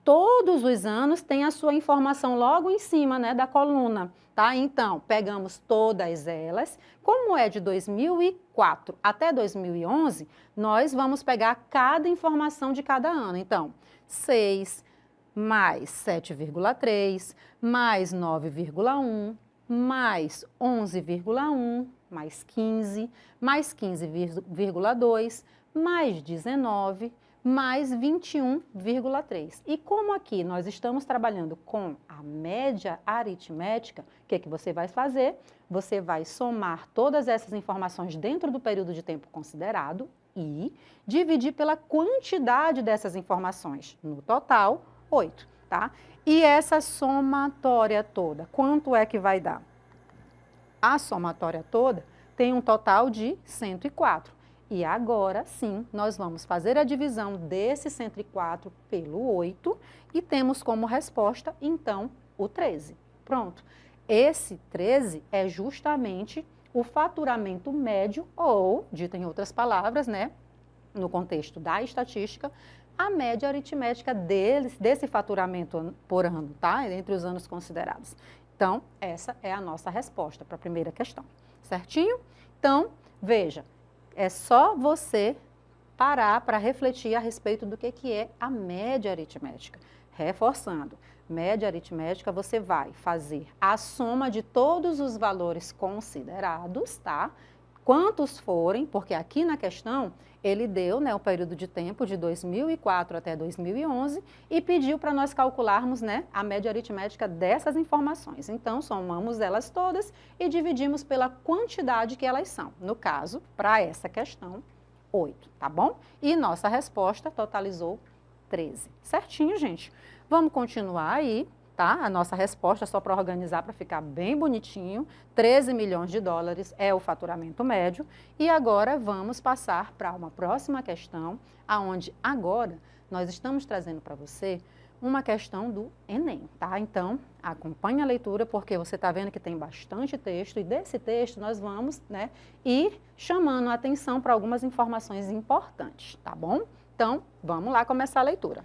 todos os anos tem a sua informação logo em cima, né, da coluna, tá? Então, pegamos todas elas. Como é de 2004 até 2011, nós vamos pegar cada informação de cada ano. Então, 6 mais 7,3 mais 9,1 mais 11,1 mais 15 mais 15,2 mais 19 mais 21,3. E como aqui nós estamos trabalhando com a média aritmética, o que é que você vai fazer? Você vai somar todas essas informações dentro do período de tempo considerado e dividir pela quantidade dessas informações. No total, 8, tá? E essa somatória toda, quanto é que vai dar? A somatória toda tem um total de 104. E agora, sim, nós vamos fazer a divisão desse 104 pelo 8 e temos como resposta, então, o 13. Pronto. Esse 13 é justamente o faturamento médio ou, dito em outras palavras, né, no contexto da estatística, a média aritmética desse faturamento por ano, tá? Entre os anos considerados. Então, essa é a nossa resposta para a primeira questão. Certinho? Então, veja. É só você parar para refletir a respeito do que é a média aritmética. Reforçando, média aritmética você vai fazer a soma de todos os valores considerados, tá? Quantos forem, porque aqui na questão ele deu, né, o período de tempo de 2004 até 2011 e pediu para nós calcularmos, né, a média aritmética dessas informações. Então, somamos elas todas e dividimos pela quantidade que elas são. No caso, para essa questão, 8, tá bom? E nossa resposta totalizou 13. Certinho, gente? Vamos continuar aí. Tá? A nossa resposta, só para organizar, para ficar bem bonitinho, 13 milhões de dólares é o faturamento médio. E agora vamos passar para uma próxima questão, aonde agora nós estamos trazendo para você uma questão do Enem, tá? Então, acompanhe a leitura, porque você está vendo que tem bastante texto, e desse texto nós vamos, né, ir chamando a atenção para algumas informações importantes, tá bom? Então, vamos lá começar a leitura.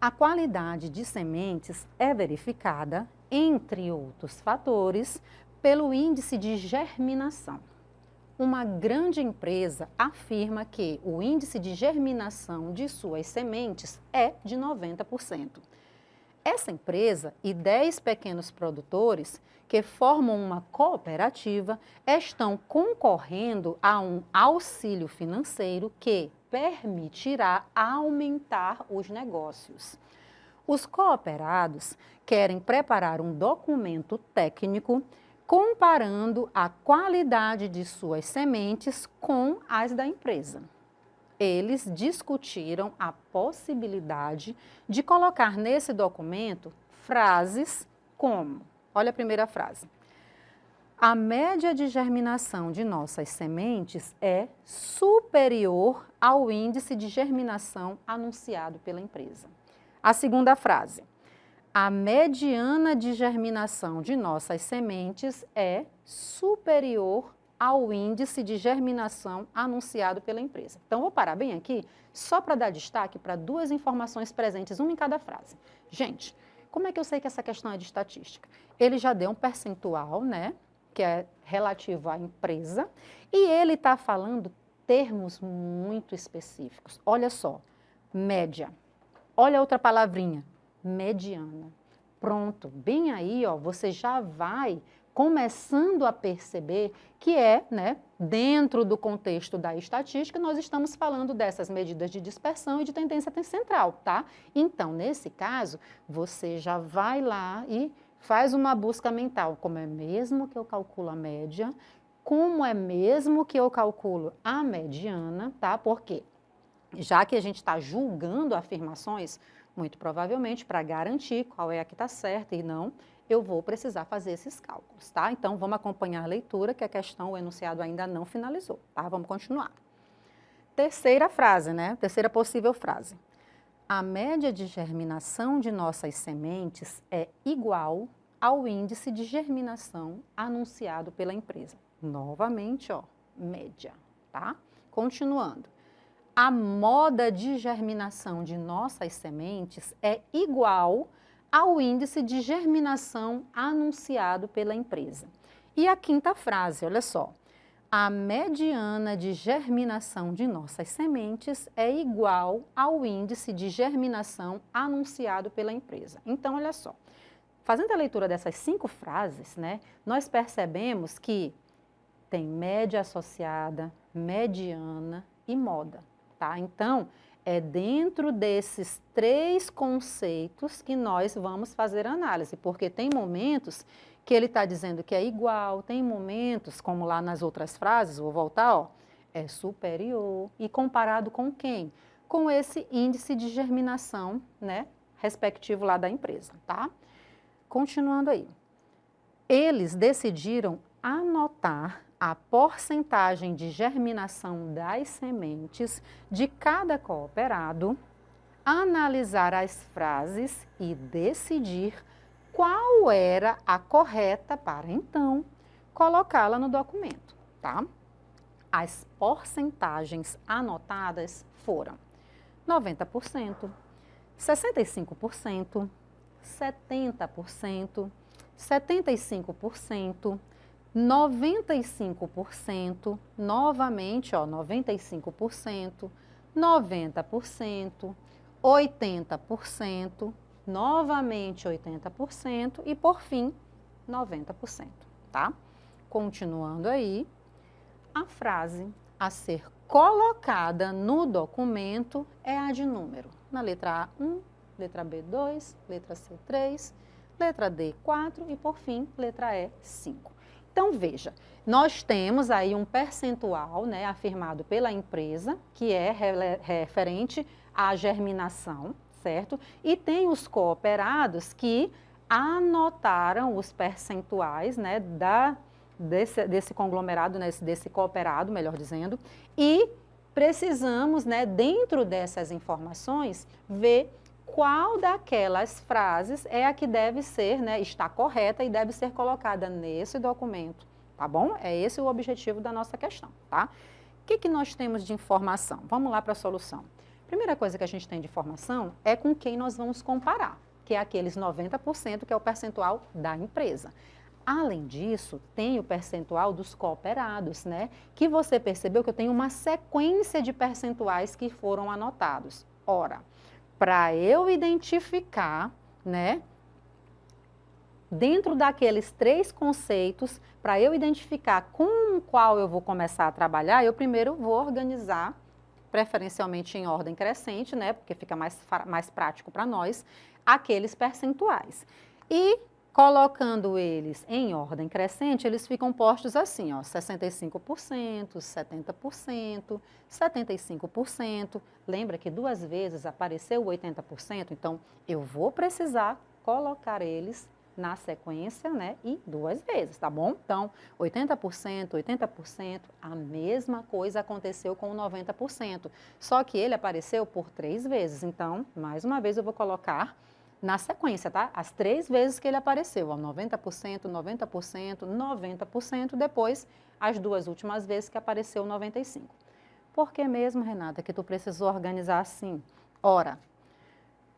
A qualidade de sementes é verificada, entre outros fatores, pelo índice de germinação. Uma grande empresa afirma que o índice de germinação de suas sementes é de 90%. Essa empresa e 10 pequenos produtores, que formam uma cooperativa, estão concorrendo a um auxílio financeiro que permitirá aumentar os negócios. Os cooperados querem preparar um documento técnico comparando a qualidade de suas sementes com as da empresa. Eles discutiram a possibilidade de colocar nesse documento frases como, olha a primeira frase, a média de germinação de nossas sementes é superior ao índice de germinação anunciado pela empresa. A segunda frase, a mediana de germinação de nossas sementes é superior ao índice de germinação anunciado pela empresa. Então, vou parar bem aqui, só para dar destaque para duas informações presentes, uma em cada frase. Gente, como é que eu sei que essa questão é de estatística? Ele já deu um percentual, né, que é relativo à empresa, e ele está falando termos muito específicos. Olha só, média. Olha outra palavrinha, mediana. Pronto, bem aí, ó, você já vai começando a perceber que é, né, dentro do contexto da estatística, nós estamos falando dessas medidas de dispersão e de tendência central, tá? Então, nesse caso, você já vai lá e faz uma busca mental, como é mesmo que eu calculo a média, como é mesmo que eu calculo a mediana, tá? Porque já que a gente está julgando afirmações, muito provavelmente, para garantir qual é a que está certa e não, eu vou precisar fazer esses cálculos, tá? Então, vamos acompanhar a leitura, que a questão, o enunciado ainda não finalizou, tá? Vamos continuar. Terceira frase, né? Terceira possível frase. A média de germinação de nossas sementes é igual ao índice de germinação anunciado pela empresa. Novamente, ó, média, tá? Continuando. A moda de germinação de nossas sementes é igual ao índice de germinação anunciado pela empresa. E a quinta frase, olha só. A mediana de germinação de nossas sementes é igual ao índice de germinação anunciado pela empresa. Então, olha só. Fazendo a leitura dessas 5 frases, né, nós percebemos que tem média associada, mediana e moda. tá? Então, é dentro desses 3 conceitos que nós vamos fazer análise, porque tem momentos que ele está dizendo que é igual, tem momentos, como lá nas outras frases, vou voltar, ó, é superior, e comparado com quem? Com esse índice de germinação, né, respectivo lá da empresa, tá? Continuando aí. Eles decidiram anotar a porcentagem de germinação das sementes de cada cooperado, analisar as frases e decidir qual era a correta para, então, colocá-la no documento, tá? As porcentagens anotadas foram 90%, 65%, 70%, 75%, 95%, novamente, ó, 95%, 90%, 80%, novamente 80% e, por fim, 90%, tá? Continuando aí, a frase a ser colocada no documento é a de número. Na letra A, 1, letra B, 2, letra C, 3, letra D, 4 e, por fim, letra E, 5. Então, veja, nós temos aí um percentual, né, afirmado pela empresa, que é referente à germinação, certo? E tem os cooperados que anotaram os percentuais, né, desse conglomerado, né, desse cooperado, melhor dizendo, e precisamos, né, dentro dessas informações, ver qual daquelas frases é a que deve ser, né, está correta e deve ser colocada nesse documento, tá bom? É esse o objetivo da nossa questão, tá? O que nós temos de informação? Vamos lá para a solução. Primeira coisa que a gente tem de informação é com quem nós vamos comparar, que é aqueles 90% que é o percentual da empresa. Além disso, tem o percentual dos cooperados, né? Que você percebeu que eu tenho uma sequência de percentuais que foram anotados. Ora, para eu identificar, né, dentro daqueles 3 conceitos, para eu identificar com o qual eu vou começar a trabalhar, eu primeiro vou organizar, preferencialmente em ordem crescente, né, porque fica mais prático para nós, aqueles percentuais. E colocando eles em ordem crescente, eles ficam postos assim, ó, 65%, 70%, 75%. Lembra que 2 vezes apareceu o 80%? Então, eu vou precisar colocar eles na sequência, né, e 2 vezes, tá bom? Então, 80%, 80%, a mesma coisa aconteceu com o 90%, só que ele apareceu por 3 vezes. Então, mais uma vez eu vou colocar na sequência, tá? As 3 vezes que ele apareceu, ó, 90%, 90%, 90%, depois as 2 últimas vezes que apareceu 95%. Por que mesmo, Renata, que tu precisou organizar assim? Ora,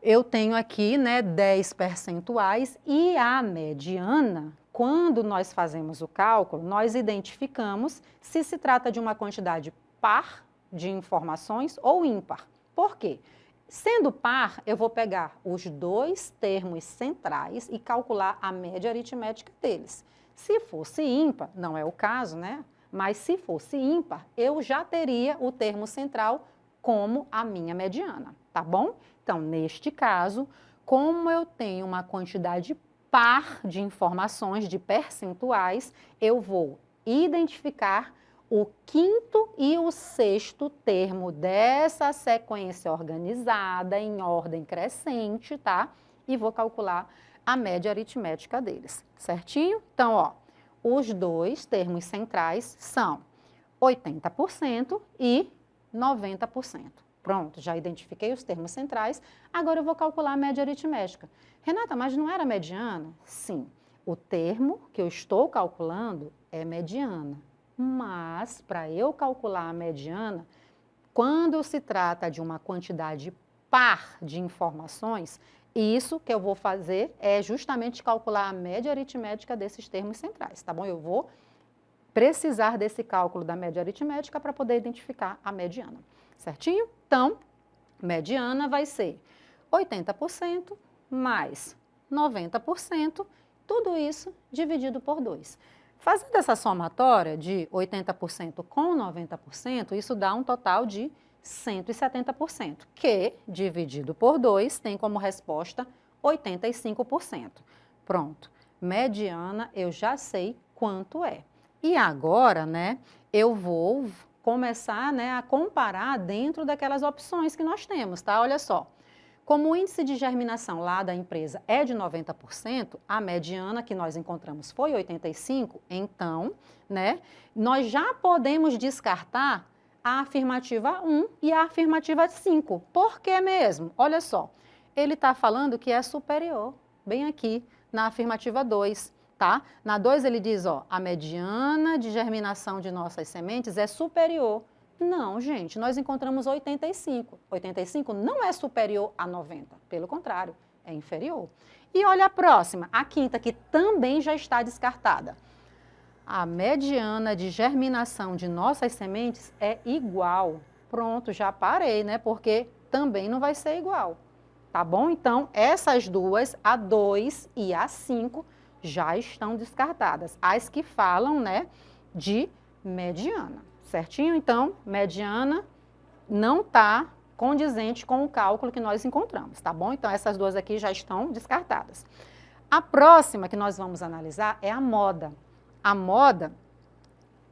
eu tenho aqui, né, 10 percentuais e a mediana, quando nós fazemos o cálculo, nós identificamos se se trata de uma quantidade par de informações ou ímpar. Por quê? Sendo par, eu vou pegar os 2 termos centrais e calcular a média aritmética deles. Se fosse ímpar, não é o caso, né? Mas se fosse ímpar, eu já teria o termo central como a minha mediana, tá bom? Então, neste caso, como eu tenho uma quantidade par de informações, de percentuais, eu vou identificar o 5º e o 6º termo dessa sequência organizada em ordem crescente, tá? E vou calcular a média aritmética deles, certinho? Então, ó, os 2 termos centrais são 80% e 90%. Pronto, já identifiquei os termos centrais, agora eu vou calcular a média aritmética. Renata, mas não era mediana? Sim, o termo que eu estou calculando é mediana. Mas, para eu calcular a mediana, quando se trata de uma quantidade par de informações, isso que eu vou fazer é justamente calcular a média aritmética desses termos centrais, tá bom? Eu vou precisar desse cálculo da média aritmética para poder identificar a mediana, certinho? Então, mediana vai ser 80% mais 90%, tudo isso dividido por 2. Fazendo essa somatória de 80% com 90%, isso dá um total de 170%, que, dividido por 2, tem como resposta 85%. Pronto, mediana eu já sei quanto é. E agora, né, eu vou começar, né, a comparar dentro daquelas opções que nós temos, tá? Olha só. Como o índice de germinação lá da empresa é de 90%, a mediana que nós encontramos foi 85%, então, né, nós já podemos descartar a afirmativa 1 e a afirmativa 5. Por que mesmo? Olha só, ele está falando que é superior, bem aqui, na afirmativa 2, tá? Na 2 ele diz, ó, a mediana de germinação de nossas sementes é superior. Não, gente, nós encontramos 85. 85 não é superior a 90, pelo contrário, é inferior. E olha a próxima, a quinta, que também já está descartada. A mediana de germinação de nossas sementes é igual. Pronto, já parei, né? Porque também não vai ser igual. Tá bom? Então, essas duas, a 2 e a 5, já estão descartadas. As que falam, né, de mediana. Certinho? Então, mediana não está condizente com o cálculo que nós encontramos, tá bom? Então, essas duas aqui já estão descartadas. A próxima que nós vamos analisar é a moda. A moda,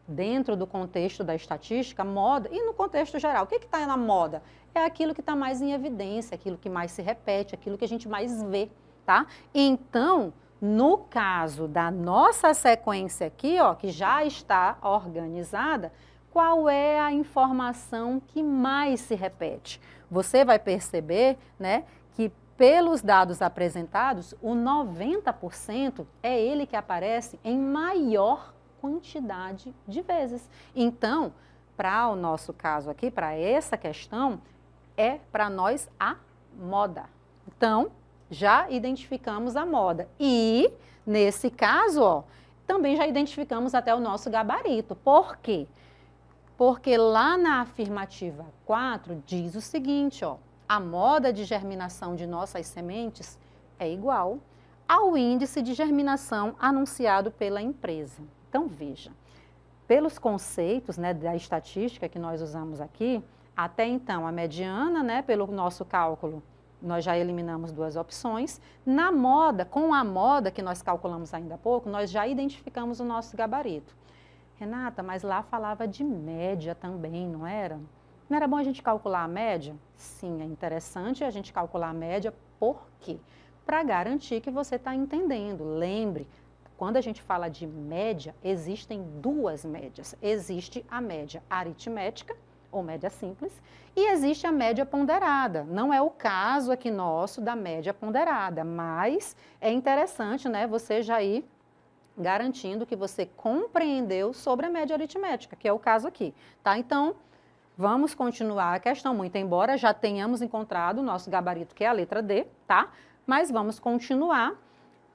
dentro do contexto da estatística, moda, e no contexto geral, o que está na moda? É aquilo que está mais em evidência, aquilo que mais se repete, aquilo que a gente mais vê, tá? Então, no caso da nossa sequência aqui, ó, que já está organizada, qual é a informação que mais se repete? Você vai perceber, né, que pelos dados apresentados, o 90% é ele que aparece em maior quantidade de vezes. Então, para o nosso caso aqui, para essa questão, é para nós a moda. Então, já identificamos a moda. E, nesse caso, ó, também já identificamos até o nosso gabarito. Por quê? Porque lá na afirmativa 4 diz o seguinte, ó, a moda de germinação de nossas sementes é igual ao índice de germinação anunciado pela empresa. Então, veja, pelos conceitos, né, da estatística que nós usamos aqui, até então a mediana, né, pelo nosso cálculo, nós já eliminamos duas opções. Na moda, com a moda que nós calculamos ainda há pouco, nós já identificamos o nosso gabarito. Renata, mas lá falava de média também, não era? Não era bom a gente calcular a média? Sim, é interessante a gente calcular a média, por quê? Para garantir que você está entendendo. Lembre, quando a gente fala de média, existem duas médias. Existe a média aritmética, ou média simples, e existe a média ponderada. Não é o caso aqui nosso da média ponderada, mas é interessante, né, você já ir garantindo que você compreendeu sobre a média aritmética, que é o caso aqui, tá? Então, vamos continuar a questão, muito embora já tenhamos encontrado o nosso gabarito, que é a letra D, tá? Mas vamos continuar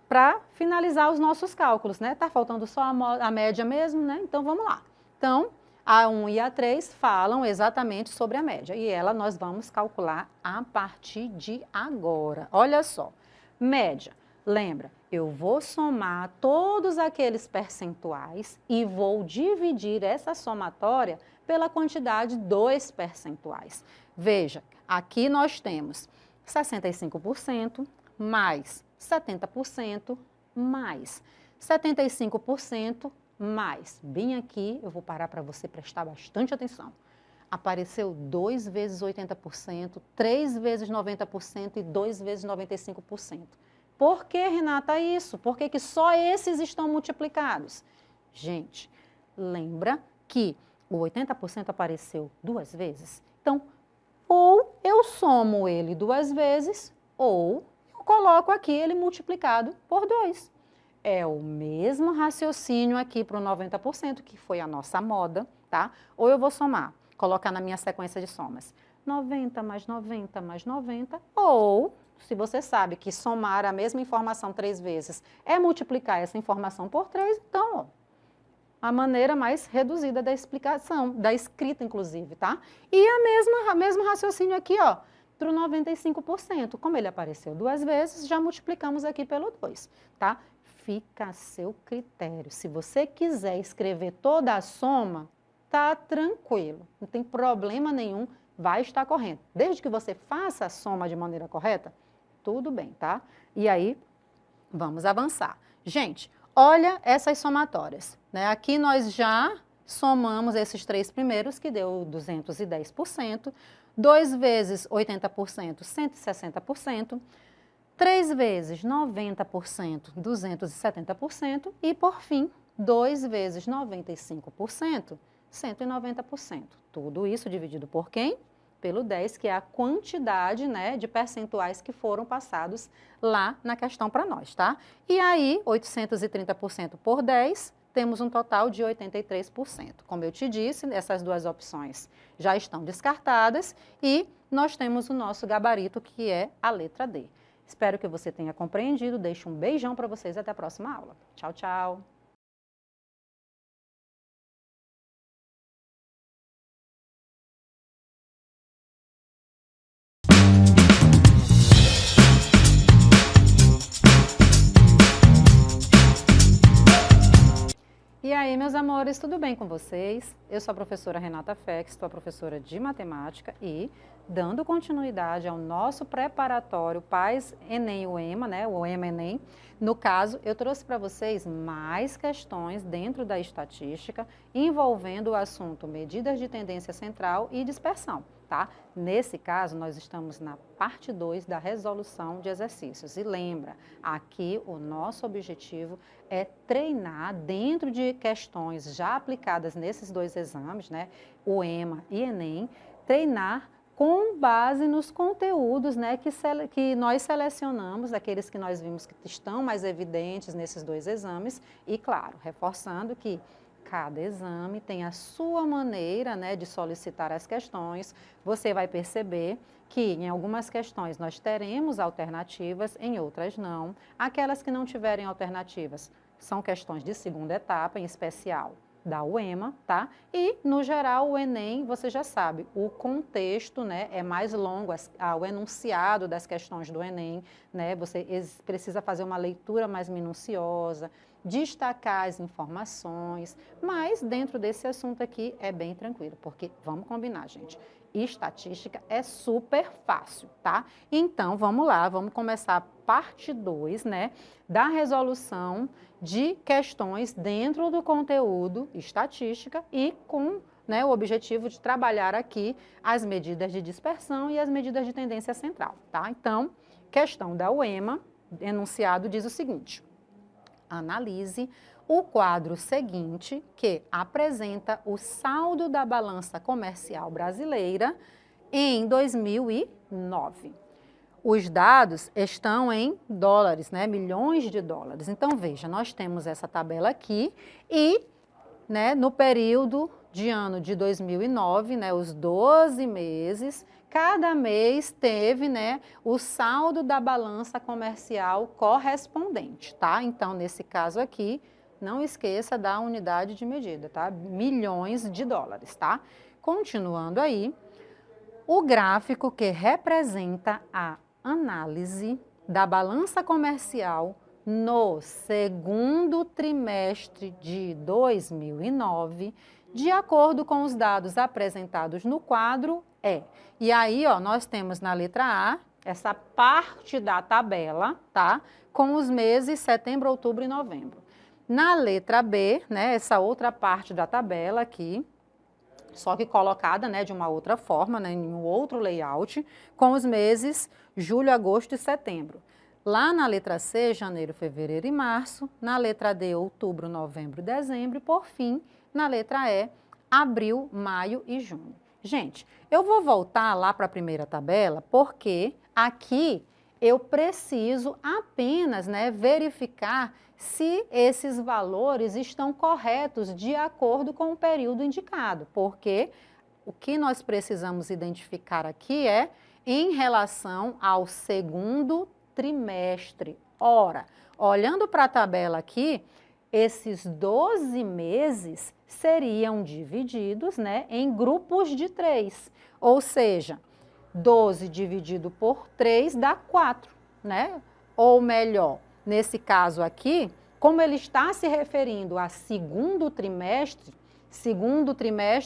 para finalizar os nossos cálculos, né? Tá faltando só a média mesmo, né? Então, vamos lá. Então, a 1 e a 3 falam exatamente sobre a média, e ela nós vamos calcular a partir de agora. Olha só, média, lembra, eu vou somar todos aqueles percentuais e vou dividir essa somatória pela quantidade dos percentuais. Veja, aqui nós temos 65% mais 70% mais 75% mais. Bem aqui, eu vou parar para você prestar bastante atenção. Apareceu 2 vezes 80%, 3 vezes 90% e 2 vezes 95%. Por que, Renata, isso? Por que só esses estão multiplicados? Gente, lembra que o 80% apareceu 2 vezes? Então, ou eu somo ele 2 vezes, ou eu coloco aqui ele multiplicado por 2. É o mesmo raciocínio aqui para o 90%, que foi a nossa moda, tá? Ou eu vou somar, colocar na minha sequência de somas, 90 mais 90 mais 90, ou, se você sabe que somar a mesma informação 3 vezes é multiplicar essa informação por 3, então, ó, a maneira mais reduzida da explicação, da escrita, inclusive, tá? E a mesmo raciocínio aqui, ó, para o 95%. Como ele apareceu 2 vezes, já multiplicamos aqui pelo 2, tá? Fica a seu critério. Se você quiser escrever toda a soma, tá tranquilo, não tem problema nenhum vai estar correndo. Desde que você faça a soma de maneira correta, tudo bem, tá? E aí, vamos avançar. Gente, olha essas somatórias, né? Aqui nós já somamos esses 3 primeiros, que deu 210%, 2 vezes 80%, 160%, 3 vezes 90%, 270%, e por fim, 2 vezes 95%, 190%. Tudo isso dividido por quem? Pelo 10, que é a quantidade, né, de percentuais que foram passados lá na questão para nós, tá? E aí, 830% por 10, temos um total de 83%. Como eu te disse, essas duas opções já estão descartadas e nós temos o nosso gabarito, que é a letra D. Espero que você tenha compreendido. Deixo um beijão para vocês e até a próxima aula. Tchau, tchau! E aí, meus amores, tudo bem com vocês? Eu sou a professora Renata Fex, estou a professora de matemática e, dando continuidade ao nosso preparatório PAS Enem UEMA, né, o EMA-Enem, no caso, eu trouxe para vocês mais questões dentro da estatística envolvendo o assunto medidas de tendência central e dispersão, tá? Nesse caso, nós estamos na parte 2 da resolução de exercícios. E lembra, aqui o nosso objetivo é treinar dentro de questões já aplicadas nesses 2 exames, né, o EMA e Enem, treinar com base nos conteúdos, né, que nós selecionamos, aqueles que nós vimos que estão mais evidentes nesses 2 exames, e claro, reforçando que cada exame tem a sua maneira, né, de solicitar as questões. Você vai perceber que em algumas questões nós teremos alternativas, em outras não. Aquelas que não tiverem alternativas são questões de segunda etapa, em especial da UEMA, tá? E, no geral, o Enem, você já sabe, o contexto, né, é mais longo, o enunciado das questões do Enem, né? Você precisa fazer uma leitura mais minuciosa, destacar as informações, mas dentro desse assunto aqui é bem tranquilo, porque vamos combinar, gente, estatística é super fácil, tá? Então, vamos lá, vamos começar a parte 2, né, da resolução de questões dentro do conteúdo estatística e com, né, o objetivo de trabalhar aqui as medidas de dispersão e as medidas de tendência central, tá? Então, questão da UEMA, enunciado diz o seguinte: analise o quadro seguinte, que apresenta o saldo da balança comercial brasileira em 2009. Os dados estão em dólares, né, milhões de dólares. Então, veja, nós temos essa tabela aqui e, né, no período de ano de 2009, né, os 12 meses, cada mês teve, né, o saldo da balança comercial correspondente, tá? Então, nesse caso aqui, não esqueça da unidade de medida, tá? Milhões de dólares, tá? Continuando aí, o gráfico que representa a análise da balança comercial no segundo trimestre de 2009, de acordo com os dados apresentados no quadro, é. E aí, ó, nós temos na letra A, essa parte da tabela, tá? Com os meses setembro, outubro e novembro. Na letra B, né, essa outra parte da tabela aqui, só que colocada, né, de uma outra forma, né, em um outro layout, com os meses julho, agosto e setembro. Lá na letra C, janeiro, fevereiro e março. Na letra D, outubro, novembro e dezembro. E, por fim, na letra E, abril, maio e junho. Gente, eu vou voltar lá para a primeira tabela, porque aqui eu preciso apenas, né, verificar se esses valores estão corretos de acordo com o período indicado, porque o que nós precisamos identificar aqui é em relação ao segundo trimestre. Ora, olhando para a tabela aqui, esses 12 meses seriam divididos, né, em grupos de 3, ou seja, 12 dividido por 3 dá 4, né? Ou melhor, nesse caso aqui, como ele está se referindo a segundo trimestre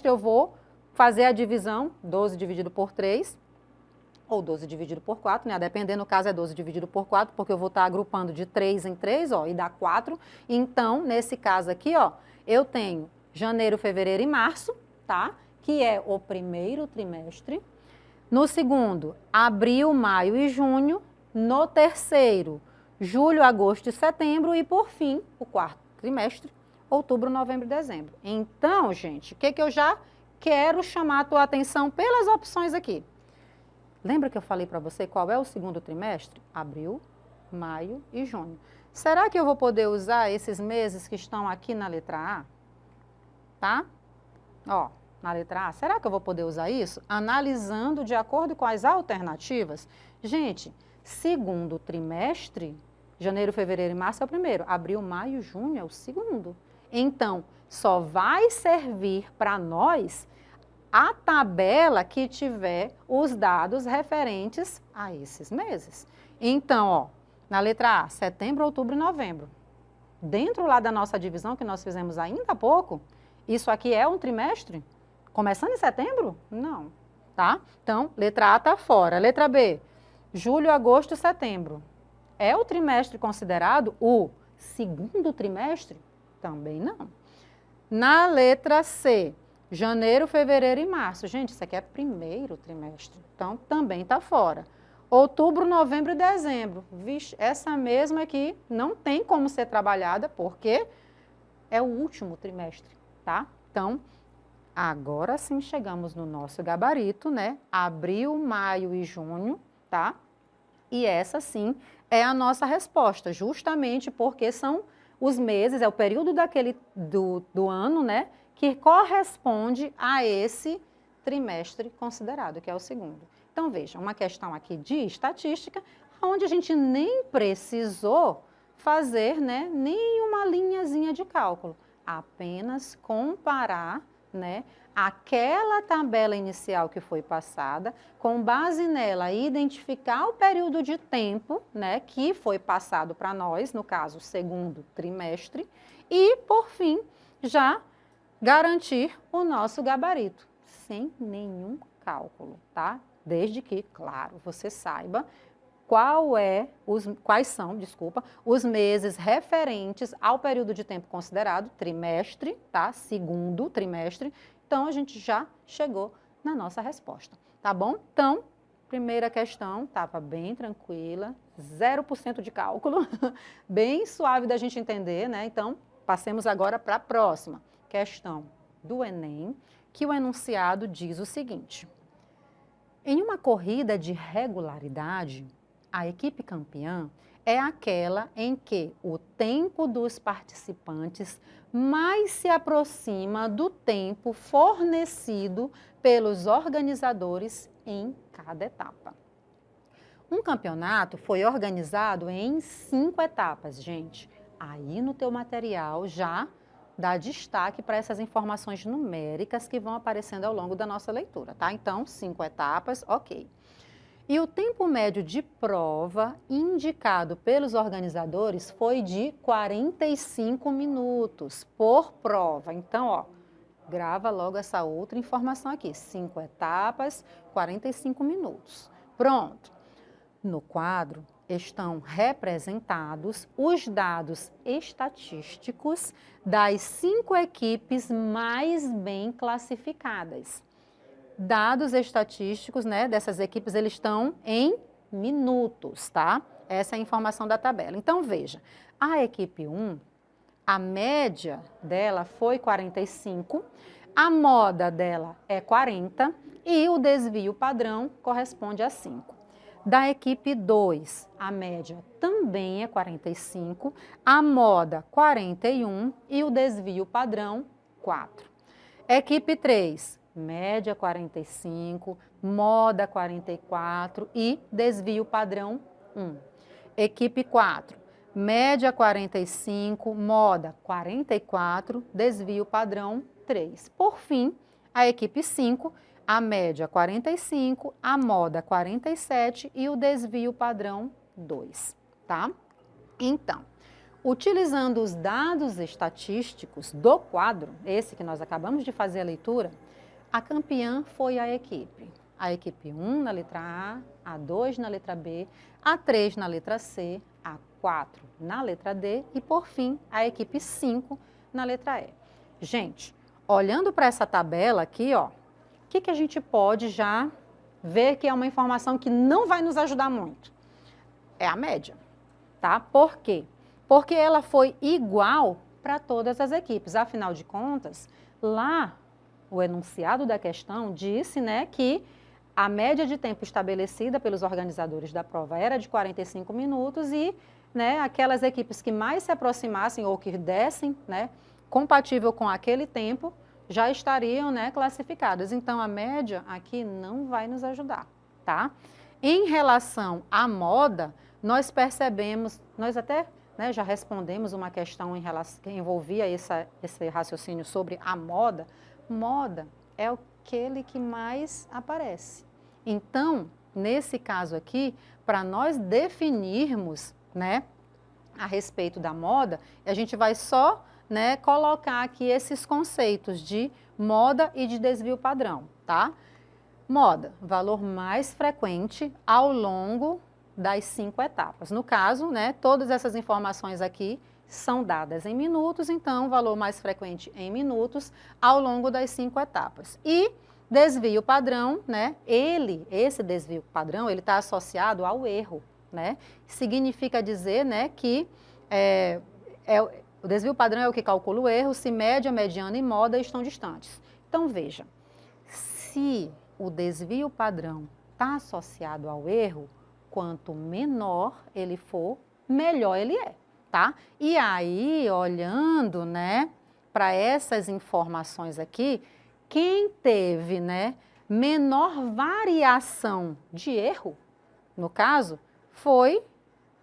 eu vou fazer a divisão, 12 dividido por 3, ou 12 dividido por 4, né? A depender, no caso, é 12 dividido por 4, porque eu vou estar agrupando de 3 em 3, ó, e dá 4. Então, nesse caso aqui, ó, eu tenho janeiro, fevereiro e março, tá? Que é o primeiro trimestre. No segundo, abril, maio e junho. No terceiro, julho, agosto e setembro. E, por fim, o quarto trimestre, outubro, novembro e dezembro. Então, gente, o que eu já quero chamar a tua atenção pelas opções aqui? Lembra que eu falei para você qual é o segundo trimestre? Abril, maio e junho. Será que eu vou poder usar esses meses que estão aqui na letra A? Tá? Ó, na letra A. Será que eu vou poder usar isso? Analisando de acordo com as alternativas. Gente, segundo trimestre, janeiro, fevereiro e março é o primeiro. Abril, maio e junho é o segundo. Então, só vai servir para nós a tabela que tiver os dados referentes a esses meses. Então, ó, na letra A, setembro, outubro e novembro. Dentro lá da nossa divisão que nós fizemos ainda há pouco, isso aqui é um trimestre? Começando em setembro? Não, tá? Então, letra A está fora. Letra B, julho, agosto e setembro. É o trimestre considerado o segundo trimestre? Também não. Na letra C, janeiro, fevereiro e março. Gente, isso aqui é primeiro trimestre, então também está fora. Outubro, novembro e dezembro. Vixe, essa mesma aqui não tem como ser trabalhada porque é o último trimestre, tá? Então, agora sim chegamos no nosso gabarito, né? Abril, maio e junho, tá? E essa sim é a nossa resposta, justamente porque são os meses, é o período do ano, né? Que corresponde a esse trimestre considerado, que é o segundo. Então, veja, uma questão aqui de estatística, onde a gente nem precisou fazer, né, nenhuma linhazinha de cálculo, apenas comparar, né, aquela tabela inicial que foi passada, com base nela, identificar o período de tempo, né, que foi passado para nós, no caso, segundo trimestre, e, por fim, já garantir o nosso gabarito, sem nenhum cálculo, tá? Desde que, claro, você saiba quais são os meses referentes ao período de tempo considerado, trimestre, tá? Segundo trimestre. Então, a gente já chegou na nossa resposta, tá bom? Então, primeira questão, estava bem tranquila, 0% de cálculo, bem suave da gente entender, né? Então, passemos agora para a próxima questão do Enem, que o enunciado diz o seguinte: em uma corrida de regularidade, a equipe campeã é aquela em que o tempo dos participantes mais se aproxima do tempo fornecido pelos organizadores em cada etapa. Um campeonato foi organizado em 5 etapas, gente. Aí no teu material já dá destaque para essas informações numéricas que vão aparecendo ao longo da nossa leitura, tá? Então, 5 etapas, ok. E o tempo médio de prova indicado pelos organizadores foi de 45 minutos por prova. Então, ó, grava logo essa outra informação aqui. 5 etapas, 45 minutos. Pronto. No quadro estão representados os dados estatísticos das 5 equipes mais bem classificadas. Dados estatísticos, né, dessas equipes, eles estão em minutos, tá? Essa é a informação da tabela. Então, veja, a equipe 1, a média dela foi 45, a moda dela é 40 e o desvio padrão corresponde a 5. Da equipe 2, a média também é 45, a moda 41 e o desvio padrão 4. Equipe 3, média 45, moda 44 e desvio padrão 1. Equipe 4, média 45, moda 44, desvio padrão 3. Por fim, a equipe 5, a média 45, a moda 47 e o desvio padrão 2, tá? Então, utilizando os dados estatísticos do quadro, esse que nós acabamos de fazer a leitura, A campeã foi a equipe. A equipe 1 na letra A 2 na letra B, a 3 na letra C, a 4 na letra D e, por fim, a equipe 5 na letra E. Gente, olhando para essa tabela aqui, ó, o que a gente pode já ver que é uma informação que não vai nos ajudar muito? É a média, tá? Por quê? Porque ela foi igual para todas as equipes. Afinal de contas, lá o enunciado da questão disse, né, que a média de tempo estabelecida pelos organizadores da prova era de 45 minutos e, né, aquelas equipes que mais se aproximassem ou que dessem, né, compatível com aquele tempo, já estariam, né, classificadas. Então, a média aqui não vai nos ajudar, tá? Em relação à moda, nós percebemos, nós até, né, já respondemos uma questão que envolvia esse raciocínio sobre a moda. Moda é aquele que mais aparece. Então, nesse caso aqui, para nós definirmos, né, a respeito da moda, a gente vai só, né, colocar aqui esses conceitos de moda e de desvio padrão, tá? Moda, valor mais frequente ao longo das 5 etapas. No caso, né, todas essas informações aqui são dadas em minutos, então, valor mais frequente em minutos ao longo das 5 etapas. E desvio padrão, né, esse desvio padrão, ele está associado ao erro, né? Significa dizer, né, que o desvio padrão é o que calcula o erro se média, mediana e moda estão distantes. Então, veja, se o desvio padrão está associado ao erro, quanto menor ele for, melhor ele é, tá? E aí, olhando, né, para essas informações aqui, quem teve, né, menor variação de erro, no caso, foi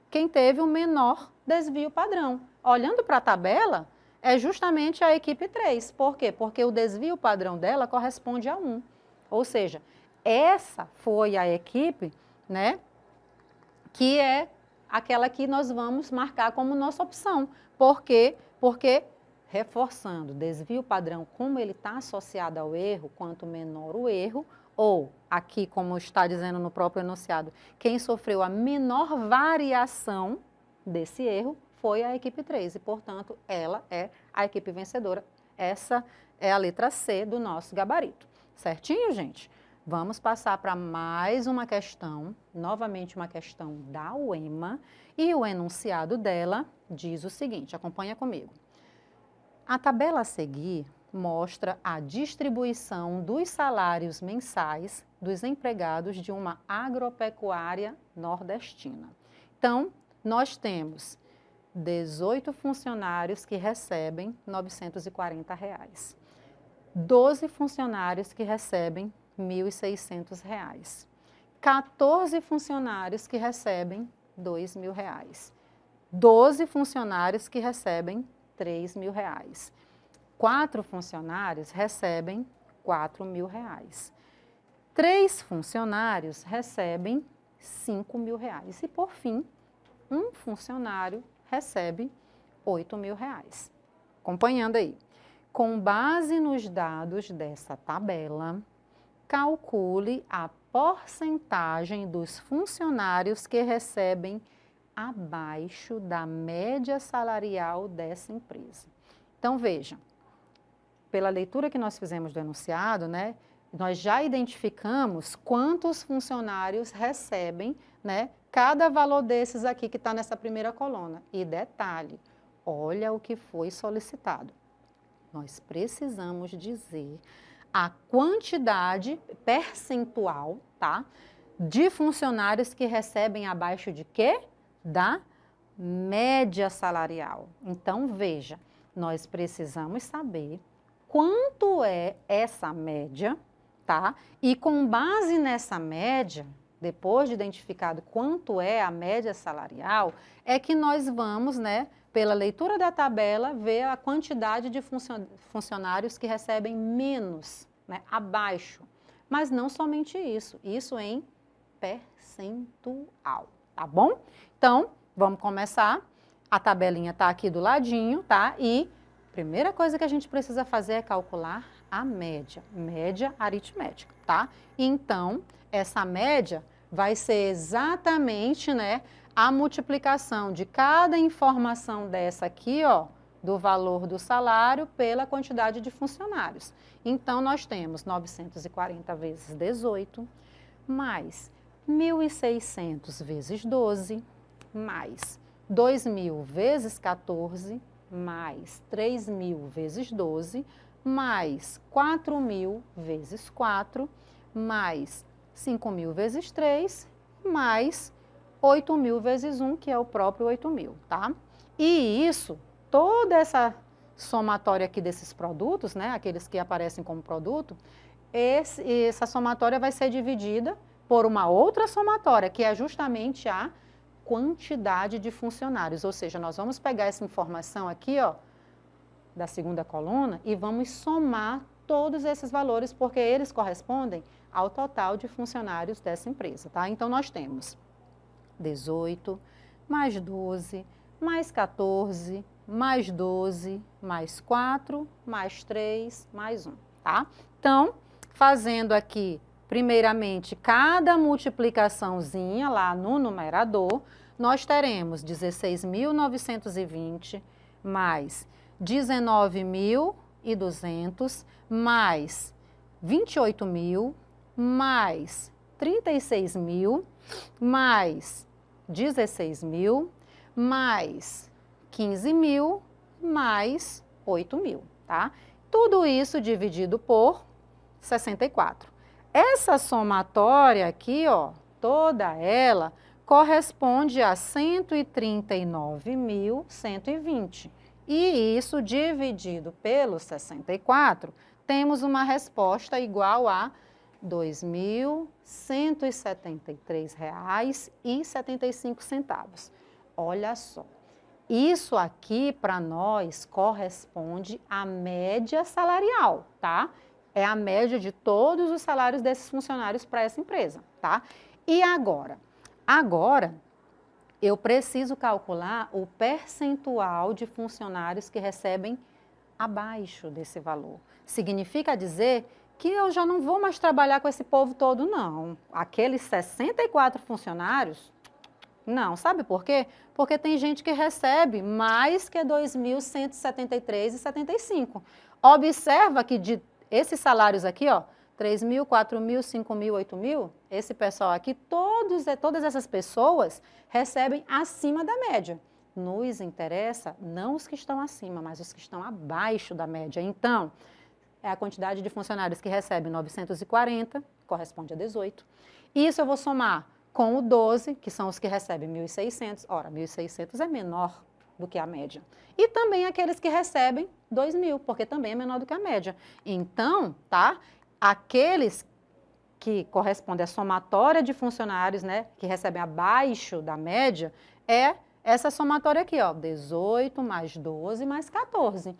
quem teve o menor desvio padrão. Olhando para a tabela, é justamente a equipe 3. Por quê? Porque o desvio padrão dela corresponde a 1. Ou seja, essa foi a equipe, né, que é aquela que nós vamos marcar como nossa opção. Por quê? Porque, reforçando, desvio padrão, como ele está associado ao erro, quanto menor o erro, ou, aqui, como está dizendo no próprio enunciado, quem sofreu a menor variação desse erro foi a equipe 3 e, portanto, ela é a equipe vencedora. Essa é a letra C do nosso gabarito. Certinho, gente? Vamos passar para mais uma questão, novamente uma questão da UEMA, e o enunciado dela diz o seguinte, acompanha comigo. A tabela a seguir mostra a distribuição dos salários mensais dos empregados de uma agropecuária nordestina. Então, nós temos 18 funcionários que recebem R$ 940, 12 funcionários que recebem R$ 1.600, 14 funcionários que recebem R$ 2.000, 12 funcionários que recebem R$ 3.000, 4 funcionários recebem R$ 4.000, 3 funcionários recebem R$ 5.000 e, por fim, um funcionário recebe R$ 8.000. Acompanhando aí. Com base nos dados dessa tabela, calcule a porcentagem dos funcionários que recebem abaixo da média salarial dessa empresa. Então, veja, pela leitura que nós fizemos do enunciado, né, nós já identificamos quantos funcionários recebem, né, cada valor desses aqui que está nessa primeira coluna. E detalhe, olha o que foi solicitado. Nós precisamos dizer a quantidade percentual, tá, de funcionários que recebem abaixo de quê? Da média salarial. Então, veja, nós precisamos saber quanto é essa média, tá? E com base nessa média, depois de identificado quanto é a média salarial, é que nós vamos, né, pela leitura da tabela, ver a quantidade de funcionários que recebem menos, né, abaixo. Mas não somente isso em percentual, tá bom? Então, vamos começar. A tabelinha está aqui do ladinho, tá? E a primeira coisa que a gente precisa fazer é calcular a média aritmética, tá? Então, essa média vai ser exatamente, né, a multiplicação de cada informação dessa aqui, ó, do valor do salário pela quantidade de funcionários. Então, nós temos 940 vezes 18, mais 1.600 vezes 12, mais 2.000 vezes 14, mais 3.000 vezes 12, mais 4.000 vezes 4, mais 5.000 vezes 3, mais 8.000 vezes 1, que é o próprio 8.000, tá? E isso, toda essa somatória aqui desses produtos, né, aqueles que aparecem como produto, essa somatória vai ser dividida por uma outra somatória, que é justamente a quantidade de funcionários. Ou seja, nós vamos pegar essa informação aqui, ó, da segunda coluna, e vamos somar todos esses valores, porque eles correspondem ao total de funcionários dessa empresa, tá? Então, nós temos 18, mais 12, mais 14, mais 12, mais 4, mais 3, mais 1, tá? Então, fazendo aqui, primeiramente, cada multiplicaçãozinha lá no numerador, nós teremos 16.920 mais 19.200 mais 28.000 mais 36.000 mais 16.000 mais 15.000 mais 8.000, tá? Tudo isso dividido por 64. Essa somatória aqui, ó, toda ela corresponde a 139.120. E isso dividido pelo 64, temos uma resposta igual a R$ 2.173,75. Olha só, isso aqui para nós corresponde à média salarial, tá? É a média de todos os salários desses funcionários para essa empresa, tá? E agora? Agora, eu preciso calcular o percentual de funcionários que recebem abaixo desse valor. Significa dizer que eu já não vou mais trabalhar com esse povo todo, não. Aqueles 64 funcionários, não. Sabe por quê? Porque tem gente que recebe mais que R$ 2.173,75. Observa que de esses salários aqui, ó, 3.000, 4.000, 5.000, 8.000, esse pessoal aqui, todas essas pessoas recebem acima da média. Nos interessa não os que estão acima, mas os que estão abaixo da média. Então, é a quantidade de funcionários que recebem 940, corresponde a 18. Isso eu vou somar com o 12, que são os que recebem 1.600. Ora, 1.600 é menor do que a média. E também aqueles que recebem 2.000, porque também é menor do que a média. Então, tá? Aqueles que correspondem à somatória de funcionários, né, que recebem abaixo da média, é essa somatória aqui, ó, 18 mais 12 mais 14.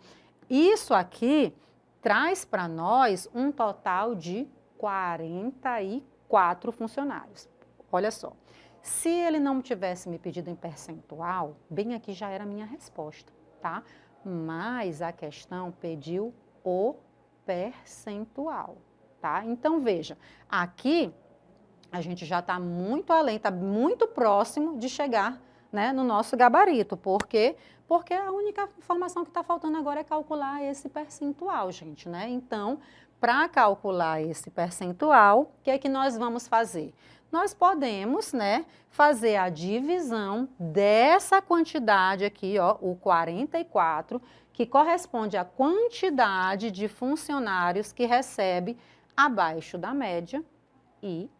Isso aqui traz para nós um total de 44 funcionários. Olha só, se ele não tivesse me pedido em percentual, bem aqui já era a minha resposta, tá? Mas a questão pediu o percentual, tá? Então, veja, aqui a gente já está muito além, está muito próximo de chegar, né, no nosso gabarito. Por quê? Porque a única informação que está faltando agora é calcular esse percentual, gente, né? Então, para calcular esse percentual, o que é que nós vamos fazer? Nós podemos, né, fazer a divisão dessa quantidade aqui, ó, o 44, que corresponde à quantidade de funcionários que recebe abaixo da média, e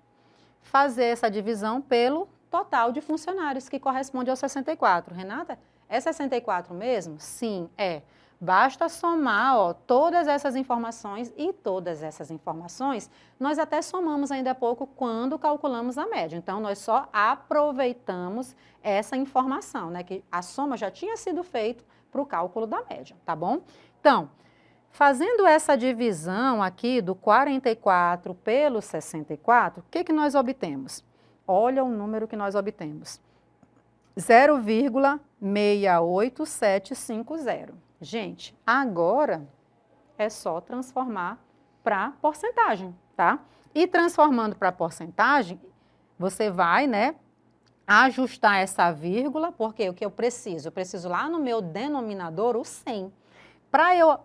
fazer essa divisão pelo total de funcionários, que corresponde ao 64. Renata, é 64 mesmo? Sim, é. Basta somar, ó, todas essas informações, e todas essas informações nós até somamos ainda há pouco quando calculamos a média. Então, nós só aproveitamos essa informação, né, que a soma já tinha sido feita para o cálculo da média, tá bom? Então, fazendo essa divisão aqui do 44 pelo 64, o que que nós obtemos? Olha o número que nós obtemos, 0,68750. Gente, agora é só transformar para porcentagem, tá? E transformando para porcentagem, você vai, né, ajustar essa vírgula, porque o que eu preciso? Eu preciso lá no meu denominador o 100. Para eu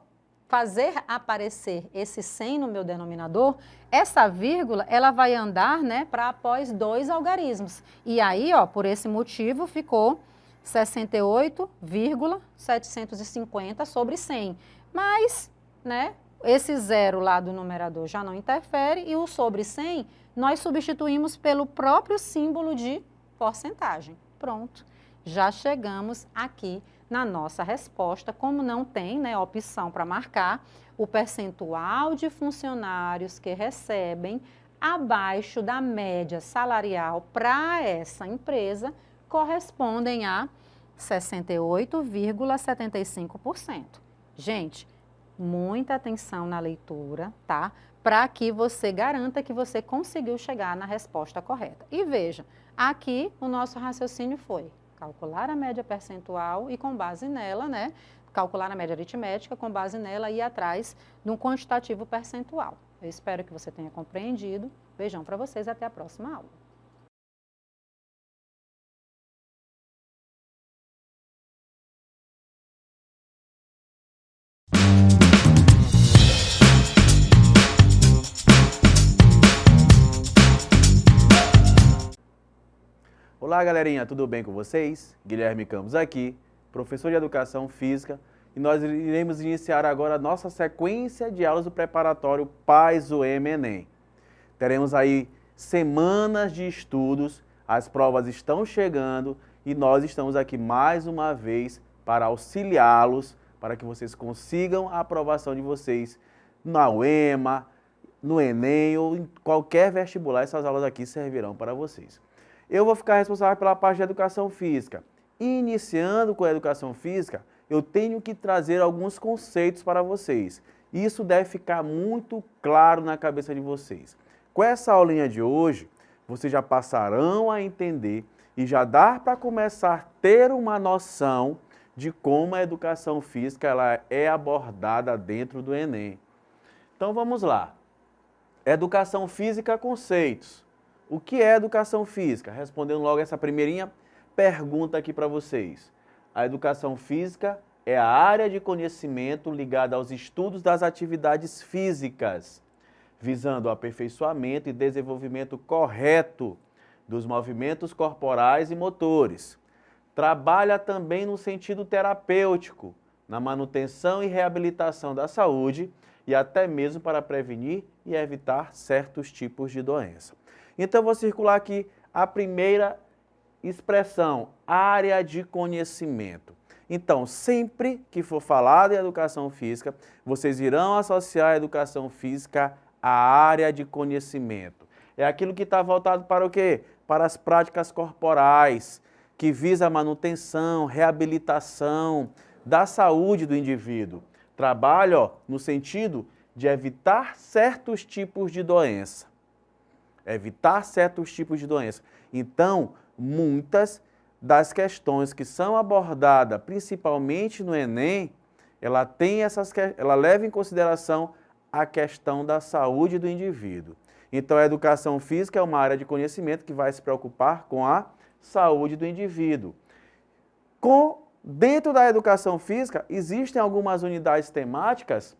fazer aparecer esse 100 no meu denominador, essa vírgula, ela vai andar, né, para após 2 algarismos. E aí, ó, por esse motivo, ficou 68,750 sobre 100. Mas, né, esse zero lá do numerador já não interfere e o sobre 100 nós substituímos pelo próprio símbolo de porcentagem. Pronto, já chegamos aqui na nossa resposta. Como não tem, né, opção para marcar, o percentual de funcionários que recebem abaixo da média salarial para essa empresa correspondem a 68,75%. Gente, muita atenção na leitura, tá? Para que você garanta que você conseguiu chegar na resposta correta. E veja, aqui o nosso raciocínio foi calcular a média percentual e com base nela, né, calcular a média aritmética, com base nela ir atrás de um quantitativo percentual. Eu espero que você tenha compreendido. Beijão para vocês, até a próxima aula. Olá, galerinha, tudo bem com vocês? Guilherme Campos aqui, professor de Educação Física, e nós iremos iniciar agora a nossa sequência de aulas do preparatório Paz-UEM-ENEM. Teremos aí semanas de estudos, as provas estão chegando e nós estamos aqui mais uma vez para auxiliá-los, para que vocês consigam a aprovação de vocês na UEMA, no ENEM ou em qualquer vestibular. Essas aulas aqui servirão para vocês. Eu vou ficar responsável pela parte de Educação Física. Iniciando com a Educação Física, eu tenho que trazer alguns conceitos para vocês. Isso deve ficar muito claro na cabeça de vocês. Com essa aulinha de hoje, vocês já passarão a entender e já dá para começar a ter uma noção de como a Educação Física ela é abordada dentro do ENEM. Então vamos lá. Educação Física, conceitos. O que é Educação Física? Respondendo logo essa primeirinha pergunta aqui para vocês. A Educação Física é a área de conhecimento ligada aos estudos das atividades físicas, visando o aperfeiçoamento e desenvolvimento correto dos movimentos corporais e motores. Trabalha também no sentido terapêutico, na manutenção e reabilitação da saúde e até mesmo para prevenir e evitar certos tipos de doença. Então, vou circular aqui a primeira expressão, área de conhecimento. Então, sempre que for falado em educação física, vocês irão associar a educação física à área de conhecimento. É aquilo que está voltado para o quê? Para as práticas corporais, que visa a manutenção, reabilitação da saúde do indivíduo. Trabalha no sentido de evitar certos tipos de doença. Evitar certos tipos de doença. Então, muitas das questões que são abordadas, principalmente no ENEM, ela leva em consideração a questão da saúde do indivíduo. Então, a educação física é uma área de conhecimento que vai se preocupar com a saúde do indivíduo. Dentro da educação física, existem algumas unidades temáticas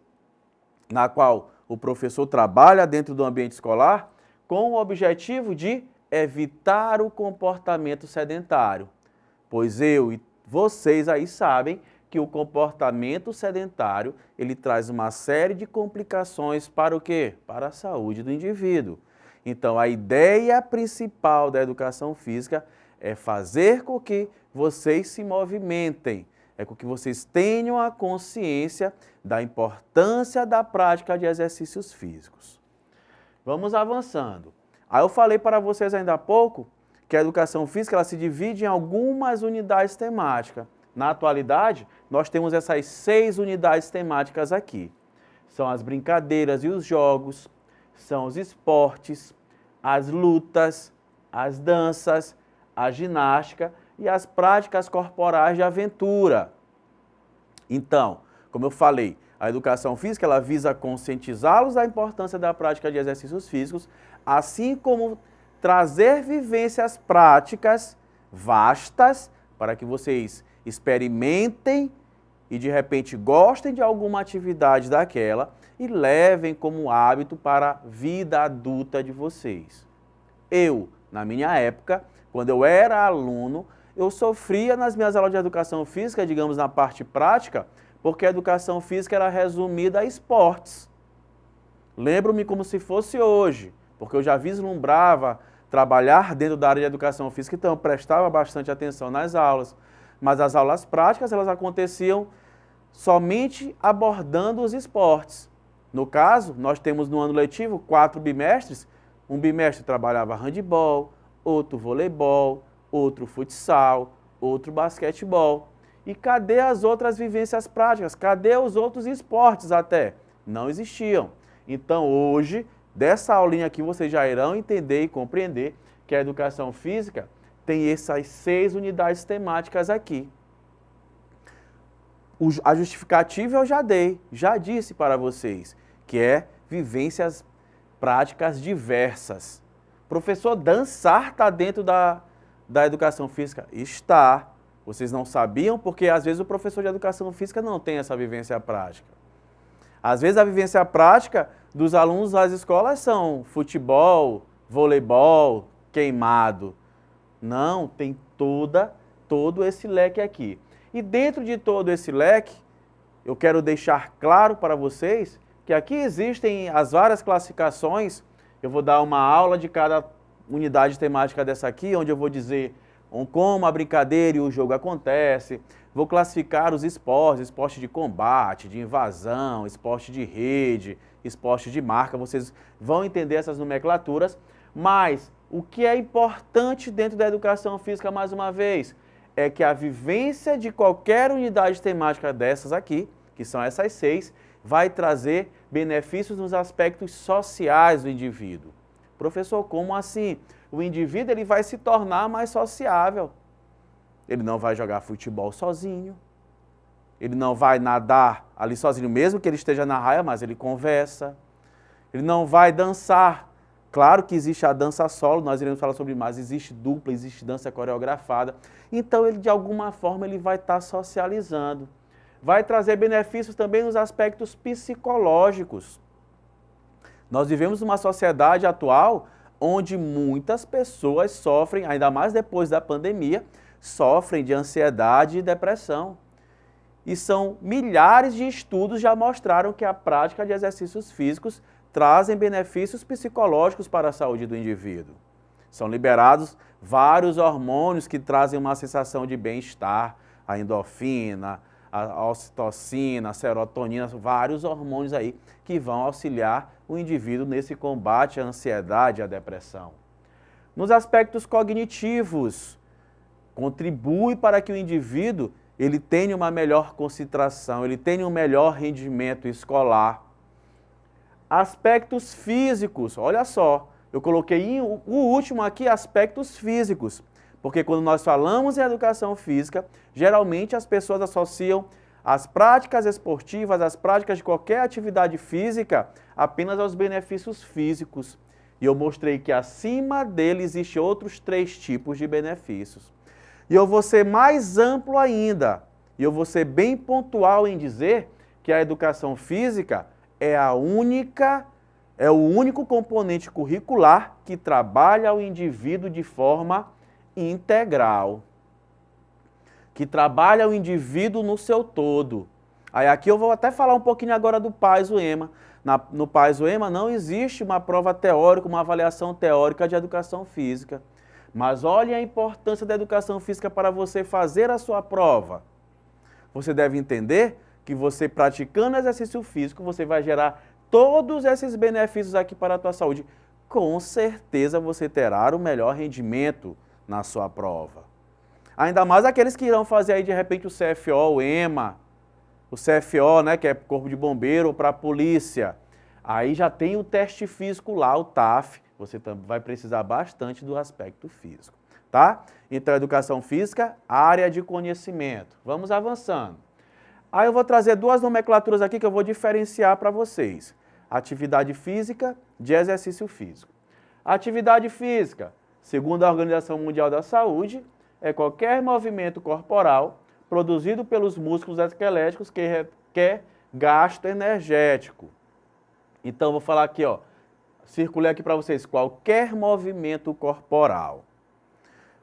na qual o professor trabalha dentro do ambiente escolar com o objetivo de evitar o comportamento sedentário. Pois eu e vocês aí sabem que o comportamento sedentário, ele traz uma série de complicações para o quê? Para a saúde do indivíduo. Então, a ideia principal da educação física é fazer com que vocês se movimentem, é com que vocês tenham a consciência da importância da prática de exercícios físicos. Vamos avançando. Aí eu falei para vocês ainda há pouco que a educação física ela se divide em algumas unidades temáticas. Na atualidade, nós temos essas 6 unidades temáticas aqui. São as brincadeiras e os jogos, são os esportes, as lutas, as danças, a ginástica e as práticas corporais de aventura. Então, como eu falei, A educação física, ela visa conscientizá-los da importância da prática de exercícios físicos, assim como trazer vivências práticas vastas para que vocês experimentem e de repente gostem de alguma atividade daquela e levem como hábito para a vida adulta de vocês. Eu, na minha época, quando eu era aluno, eu sofria nas minhas aulas de educação física, digamos na parte prática, porque a educação física era resumida a esportes. Lembro-me como se fosse hoje, porque eu já vislumbrava trabalhar dentro da área de educação física, então eu prestava bastante atenção nas aulas. Mas as aulas práticas, elas aconteciam somente abordando os esportes. No caso, nós temos no ano letivo 4 bimestres. Um bimestre trabalhava handebol, outro voleibol, outro futsal, outro basquetebol. E cadê as outras vivências práticas? Cadê os outros esportes até? Não existiam. Então hoje, dessa aulinha aqui, vocês já irão entender e compreender que a educação física tem essas 6 unidades temáticas aqui. A justificativa eu já dei, já disse para vocês, que é vivências práticas diversas. Professor, dançar está dentro da educação física? Está. Vocês não sabiam porque às vezes o professor de educação física não tem essa vivência prática. Às vezes a vivência prática dos alunos das escolas são futebol, voleibol, queimado. Não, tem todo esse leque aqui. E dentro de todo esse leque, eu quero deixar claro para vocês que aqui existem as várias classificações. Eu vou dar uma aula de cada unidade temática dessa aqui, onde eu vou dizer como a brincadeira e o jogo acontece. Vou classificar os esportes, esporte de combate, de invasão, esporte de rede, esporte de marca. Vocês vão entender essas nomenclaturas, mas o que é importante dentro da educação física, mais uma vez, é que a vivência de qualquer unidade temática dessas aqui, que são essas 6, vai trazer benefícios nos aspectos sociais do indivíduo. Professor, como assim? O indivíduo ele vai se tornar mais sociável. Ele não vai jogar futebol sozinho. Ele não vai nadar ali sozinho, mesmo que ele esteja na raia, mas ele conversa. Ele não vai dançar. Claro que existe a dança solo, nós iremos falar sobre mais, existe dupla, existe dança coreografada. Então, ele de alguma forma ele vai estar socializando. Vai trazer benefícios também nos aspectos psicológicos. Nós vivemos uma sociedade atual onde muitas pessoas sofrem, ainda mais depois da pandemia, sofrem de ansiedade e depressão. E são milhares de estudos já mostraram que a prática de exercícios físicos trazem benefícios psicológicos para a saúde do indivíduo. São liberados vários hormônios que trazem uma sensação de bem-estar, a endorfina, a ocitocina, a serotonina, vários hormônios aí que vão auxiliar o indivíduo nesse combate à ansiedade e à depressão. Nos aspectos cognitivos, contribui para que o indivíduo ele tenha uma melhor concentração, ele tenha um melhor rendimento escolar. Aspectos físicos, olha só, eu coloquei o último aqui, aspectos físicos, porque quando nós falamos em educação física, geralmente as pessoas associam as práticas esportivas, as práticas de qualquer atividade física, apenas aos benefícios físicos. E eu mostrei que acima dele existem outros 3 tipos de benefícios. E eu vou ser mais amplo ainda, e eu vou ser bem pontual em dizer que a educação física é o único componente curricular que trabalha o indivíduo de forma integral, que trabalha o indivíduo no seu todo. Aí aqui eu vou até falar um pouquinho agora do PAS-UEMA. No PAS-UEMA não existe uma prova teórica, uma avaliação teórica de educação física. Mas olhe a importância da educação física para você fazer a sua prova. Você deve entender que você praticando exercício físico, você vai gerar todos esses benefícios aqui para a tua saúde. Com certeza você terá o melhor rendimento na sua prova. Ainda mais aqueles que irão fazer aí de repente o CFO, o EMA, o CFO, né, que é Corpo de Bombeiro, ou para a polícia. Aí já tem o teste físico lá, o TAF. Você também vai precisar bastante do aspecto físico, tá? Então, educação física, área de conhecimento. Vamos avançando. Aí eu vou trazer duas nomenclaturas aqui que eu vou diferenciar para vocês. Atividade física de exercício físico. Atividade física, segundo a Organização Mundial da Saúde, é qualquer movimento corporal produzido pelos músculos esqueléticos que requer gasto energético. Então, eu vou falar aqui, ó, circulei aqui para vocês, qualquer movimento corporal.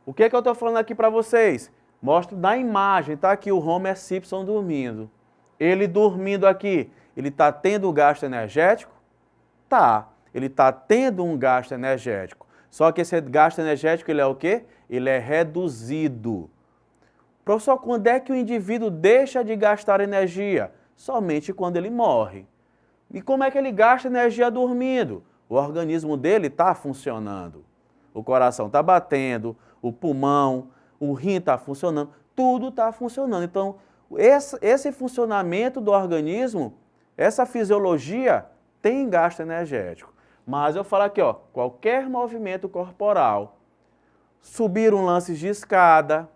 O que é que eu estou falando aqui para vocês? Mostro na imagem, tá aqui o Homer Simpson dormindo. Ele dormindo aqui, ele está tendo gasto energético? Tá, ele está tendo um gasto energético. Só que esse gasto energético, ele é o quê? Ele é reduzido. Professor, quando é que o indivíduo deixa de gastar energia? Somente quando ele morre. E como é que ele gasta energia dormindo? O organismo dele está funcionando. O coração está batendo, o pulmão, o rim está funcionando, tudo está funcionando. Então, esse funcionamento do organismo, essa fisiologia, tem gasto energético. Mas eu falo aqui, ó, qualquer movimento corporal, subir um lance de escada,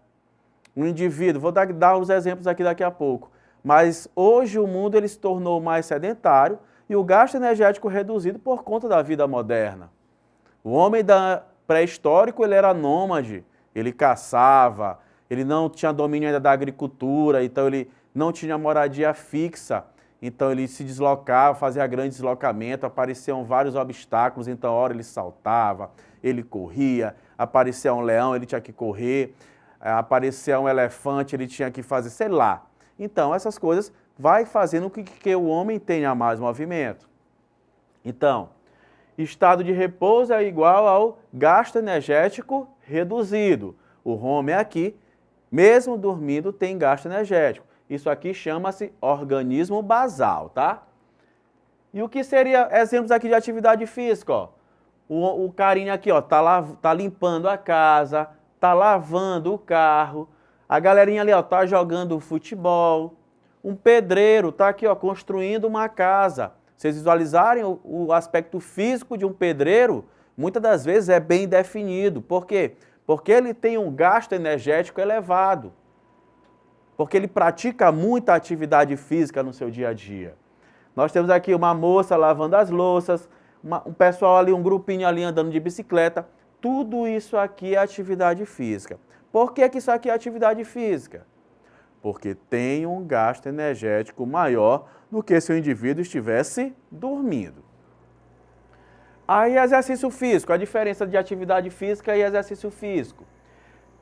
um indivíduo, vou dar os exemplos aqui daqui a pouco, mas hoje o mundo ele se tornou mais sedentário e o gasto energético reduzido por conta da vida moderna. O homem pré-histórico ele era nômade, ele caçava, ele não tinha domínio ainda da agricultura, então ele não tinha moradia fixa, então ele se deslocava, fazia grande deslocamento, apareciam vários obstáculos, então a hora ele saltava, ele corria, aparecia um leão, ele tinha que correr, aparecia um elefante, ele tinha que fazer, sei lá. Então essas coisas vai fazendo com que o homem tenha mais movimento. Então, estado de repouso é igual ao gasto energético reduzido. O Homer aqui, mesmo dormindo, tem gasto energético. Isso aqui chama-se organismo basal, tá? E o que seria exemplos aqui de atividade física? Ó? O carinha aqui, ó, tá limpando a casa, tá lavando o carro. A galerinha ali, ó, tá jogando futebol. Um pedreiro tá aqui, ó, construindo uma casa. Vocês visualizarem o aspecto físico de um pedreiro, muitas das vezes é bem definido. Por quê? Porque ele tem um gasto energético elevado. Porque ele pratica muita atividade física no seu dia a dia. Nós temos aqui uma moça lavando as louças, um pessoal ali, um grupinho ali andando de bicicleta. Tudo isso aqui é atividade física. Por que que isso aqui é atividade física? Porque tem um gasto energético maior do que se o indivíduo estivesse dormindo. Aí, exercício físico, a diferença de atividade física e exercício físico.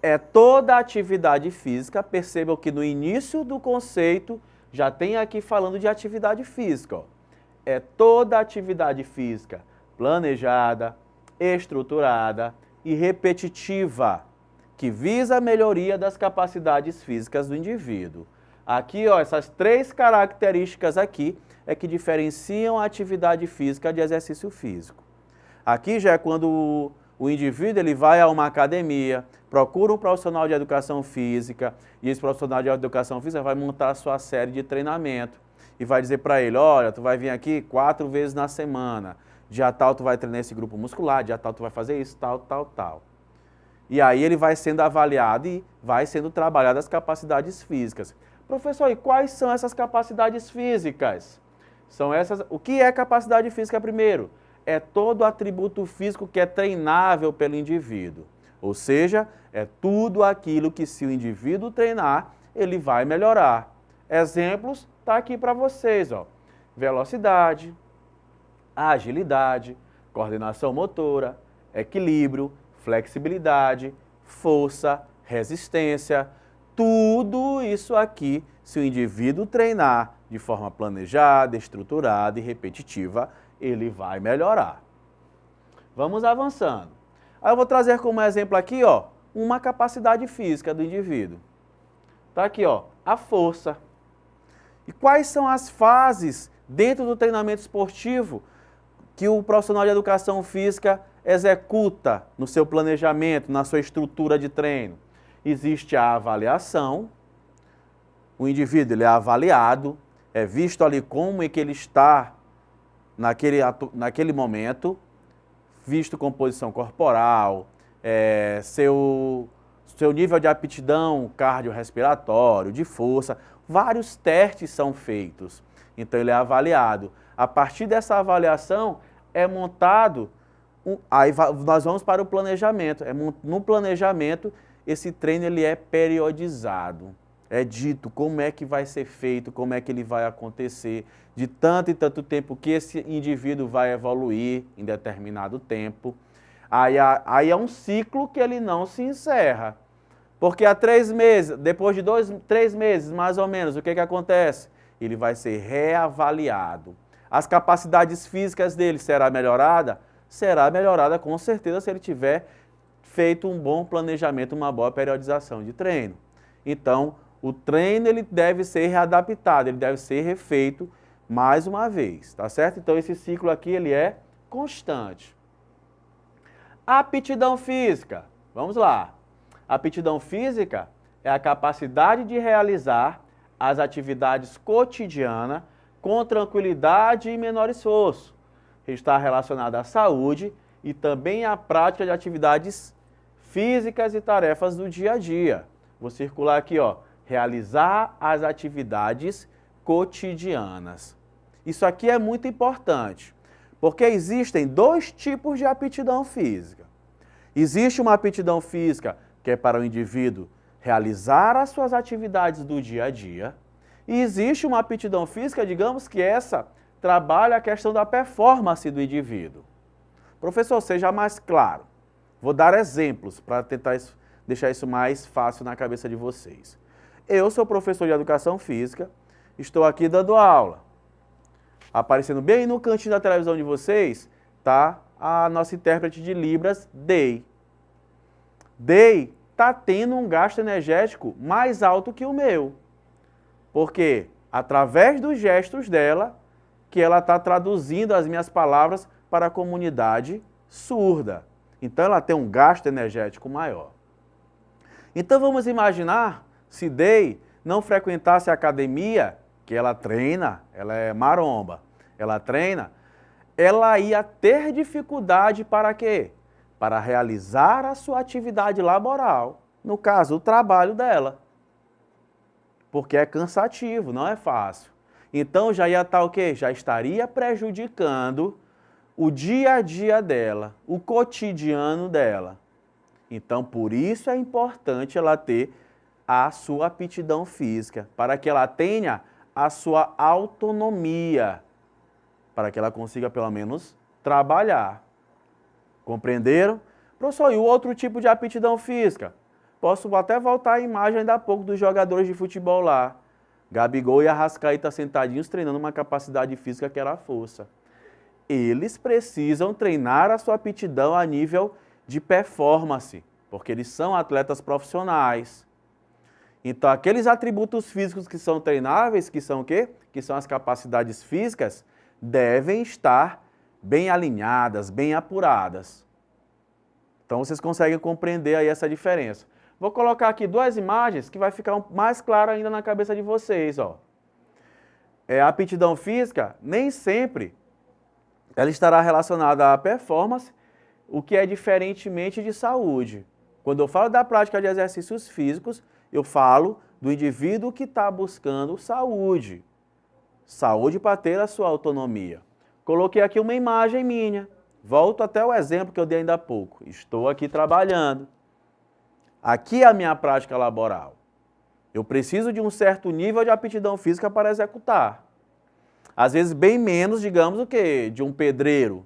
É toda atividade física, percebam que no início do conceito já tem aqui falando de atividade física. Ó. É toda atividade física planejada, estruturada e repetitiva, que visa a melhoria das capacidades físicas do indivíduo. Aqui, ó, essas três características aqui é que diferenciam a atividade física de exercício físico. Aqui já é quando o indivíduo ele vai a uma academia, procura um profissional de educação física e esse profissional de educação física vai montar a sua série de treinamento e vai dizer para ele, olha, tu vai vir aqui 4 vezes na semana, dia tal tu vai treinar esse grupo muscular, dia tal tu vai fazer isso, tal, tal, tal. E aí ele vai sendo avaliado e vai sendo trabalhado as capacidades físicas. Professor, e quais são essas capacidades físicas? São essas. O que é capacidade física primeiro? É todo atributo físico que é treinável pelo indivíduo. Ou seja, é tudo aquilo que se o indivíduo treinar, ele vai melhorar. Exemplos tá aqui para vocês, ó. Velocidade, agilidade, coordenação motora, equilíbrio, flexibilidade, força, resistência, tudo isso aqui, se o indivíduo treinar de forma planejada, estruturada e repetitiva, ele vai melhorar. Vamos avançando. Aí eu vou trazer como exemplo aqui, ó, uma capacidade física do indivíduo. Tá aqui, ó, a força. E quais são as fases dentro do treinamento esportivo que o profissional de educação física executa no seu planejamento, na sua estrutura de treino? Existe a avaliação, o indivíduo ele é avaliado, é visto ali como é que ele está naquele momento, visto composição corporal, seu nível de aptidão cardiorrespiratório, de força, vários testes são feitos. Então ele é avaliado. A partir dessa avaliação é montado, nós vamos para o planejamento. No planejamento, esse treino ele é periodizado. É dito como é que vai ser feito, como é que ele vai acontecer, de tanto e tanto tempo que esse indivíduo vai evoluir em determinado tempo. Aí é um ciclo que ele não se encerra. Porque há 3 meses, depois de 3 meses mais ou menos, o que acontece? Ele vai ser reavaliado. As capacidades físicas dele será melhorada? Será melhorada com certeza se ele tiver feito um bom planejamento, uma boa periodização de treino. Então, o treino ele deve ser readaptado, ele deve ser refeito mais uma vez, tá certo? Então, esse ciclo aqui ele é constante. Aptidão física, vamos lá. Aptidão física é a capacidade de realizar as atividades cotidianas com tranquilidade e menor esforço. Está relacionada à saúde e também à prática de atividades físicas e tarefas do dia a dia. Vou circular aqui, ó, realizar as atividades cotidianas. Isso aqui é muito importante, porque existem 2 tipos de aptidão física. Existe uma aptidão física que é para o indivíduo realizar as suas atividades do dia a dia, e existe uma aptidão física, digamos que essa trabalha a questão da performance do indivíduo. Professor, seja mais claro. Vou dar exemplos para tentar deixar isso mais fácil na cabeça de vocês. Eu sou professor de educação física, estou aqui dando aula. Aparecendo bem no cantinho da televisão de vocês, tá a nossa intérprete de Libras, Day. Day está tendo um gasto energético mais alto que o meu. Porque através dos gestos dela, que ela está traduzindo as minhas palavras para a comunidade surda. Então ela tem um gasto energético maior. Então vamos imaginar se Day não frequentasse a academia, que ela treina, ela é maromba, ela treina, ela ia ter dificuldade para quê? Para realizar a sua atividade laboral, no caso, o trabalho dela. Porque é cansativo, não é fácil. Então já ia estar o quê? Já estaria prejudicando o dia a dia dela, o cotidiano dela. Então, por isso é importante ela ter a sua aptidão física, para que ela tenha a sua autonomia, para que ela consiga, pelo menos, trabalhar. Compreenderam? Professor, e o outro tipo de aptidão física? Posso até voltar à imagem ainda há pouco dos jogadores de futebol lá. Gabigol e Arrascaeta sentadinhos treinando uma capacidade física que era a força. Eles precisam treinar a sua aptidão a nível de performance, porque eles são atletas profissionais. Então, aqueles atributos físicos que são treináveis, que são o quê? Que são as capacidades físicas, devem estar bem alinhadas, bem apuradas. Então, vocês conseguem compreender aí essa diferença. Vou colocar aqui 2 imagens que vai ficar mais claro ainda na cabeça de vocês. Ó. A aptidão física, nem sempre ela estará relacionada à performance, o que é diferentemente de saúde. Quando eu falo da prática de exercícios físicos, eu falo do indivíduo que está buscando saúde. Saúde para ter a sua autonomia. Coloquei aqui uma imagem minha. Volto até o exemplo que eu dei ainda há pouco. Estou aqui trabalhando. Aqui é a minha prática laboral. Eu preciso de um certo nível de aptidão física para executar. Às vezes bem menos, digamos, do que de um pedreiro.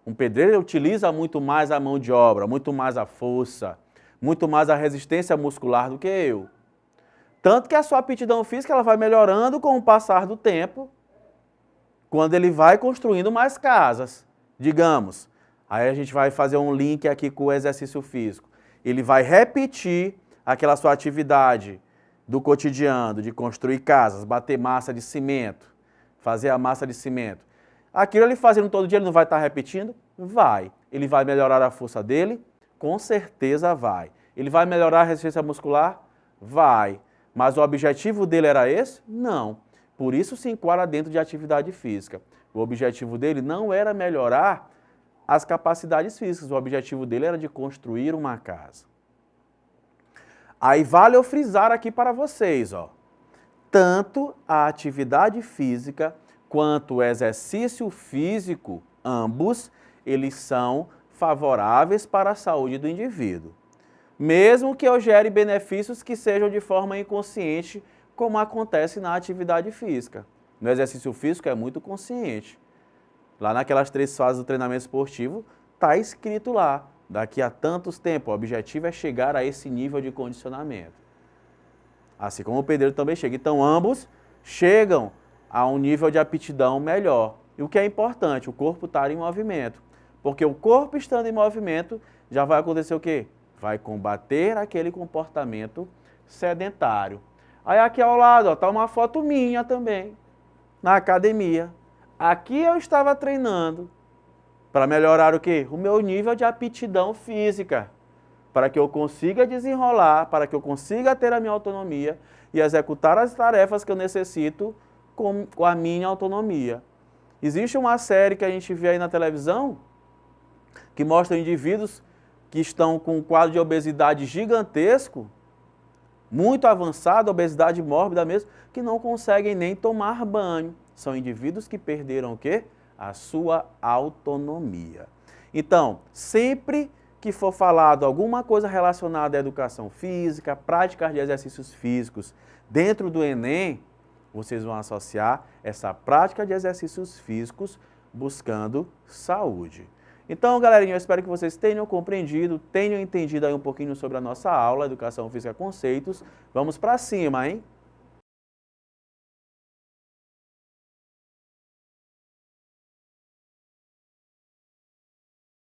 Um pedreiro utiliza muito mais a mão de obra, muito mais a força, muito mais a resistência muscular do que eu. Tanto que a sua aptidão física ela vai melhorando com o passar do tempo, quando ele vai construindo mais casas, digamos. Aí a gente vai fazer um link aqui com o exercício físico. Ele vai repetir aquela sua atividade do cotidiano, de construir casas, bater massa de cimento, fazer a massa de cimento. Aquilo ele fazendo todo dia, ele não vai estar repetindo? Vai. Ele vai melhorar a força dele? Com certeza vai. Ele vai melhorar a resistência muscular? Vai. Mas o objetivo dele era esse? Não. Por isso se enquadra dentro de atividade física. O objetivo dele não era melhorar as capacidades físicas, o objetivo dele era de construir uma casa. Aí vale eu frisar aqui para vocês, ó. Tanto a atividade física quanto o exercício físico, ambos, eles são favoráveis para a saúde do indivíduo. Mesmo que eu gere benefícios que sejam de forma inconsciente, como acontece na atividade física. No exercício físico é muito consciente. Lá naquelas 3 fases do treinamento esportivo, está escrito lá, daqui a tantos tempos, o objetivo é chegar a esse nível de condicionamento. Assim como o pedreiro também chega. Então, ambos chegam a um nível de aptidão melhor. E o que é importante, o corpo estar em movimento. Porque o corpo estando em movimento, já vai acontecer o quê? Vai combater aquele comportamento sedentário. Aí aqui ao lado está uma foto minha também, na academia. Aqui eu estava treinando para melhorar o quê? O meu nível de aptidão física. Para que eu consiga desenrolar, para que eu consiga ter a minha autonomia e executar as tarefas que eu necessito com a minha autonomia. Existe uma série que a gente vê aí na televisão que mostra indivíduos que estão com um quadro de obesidade gigantesco, muito avançado, obesidade mórbida mesmo, que não conseguem nem tomar banho. São indivíduos que perderam o quê? A sua autonomia. Então, sempre que for falado alguma coisa relacionada à educação física, práticas de exercícios físicos dentro do Enem, vocês vão associar essa prática de exercícios físicos buscando saúde. Então, galerinha, eu espero que vocês tenham compreendido, tenham entendido aí um pouquinho sobre a nossa aula, Educação Física Conceitos. Vamos para cima, hein?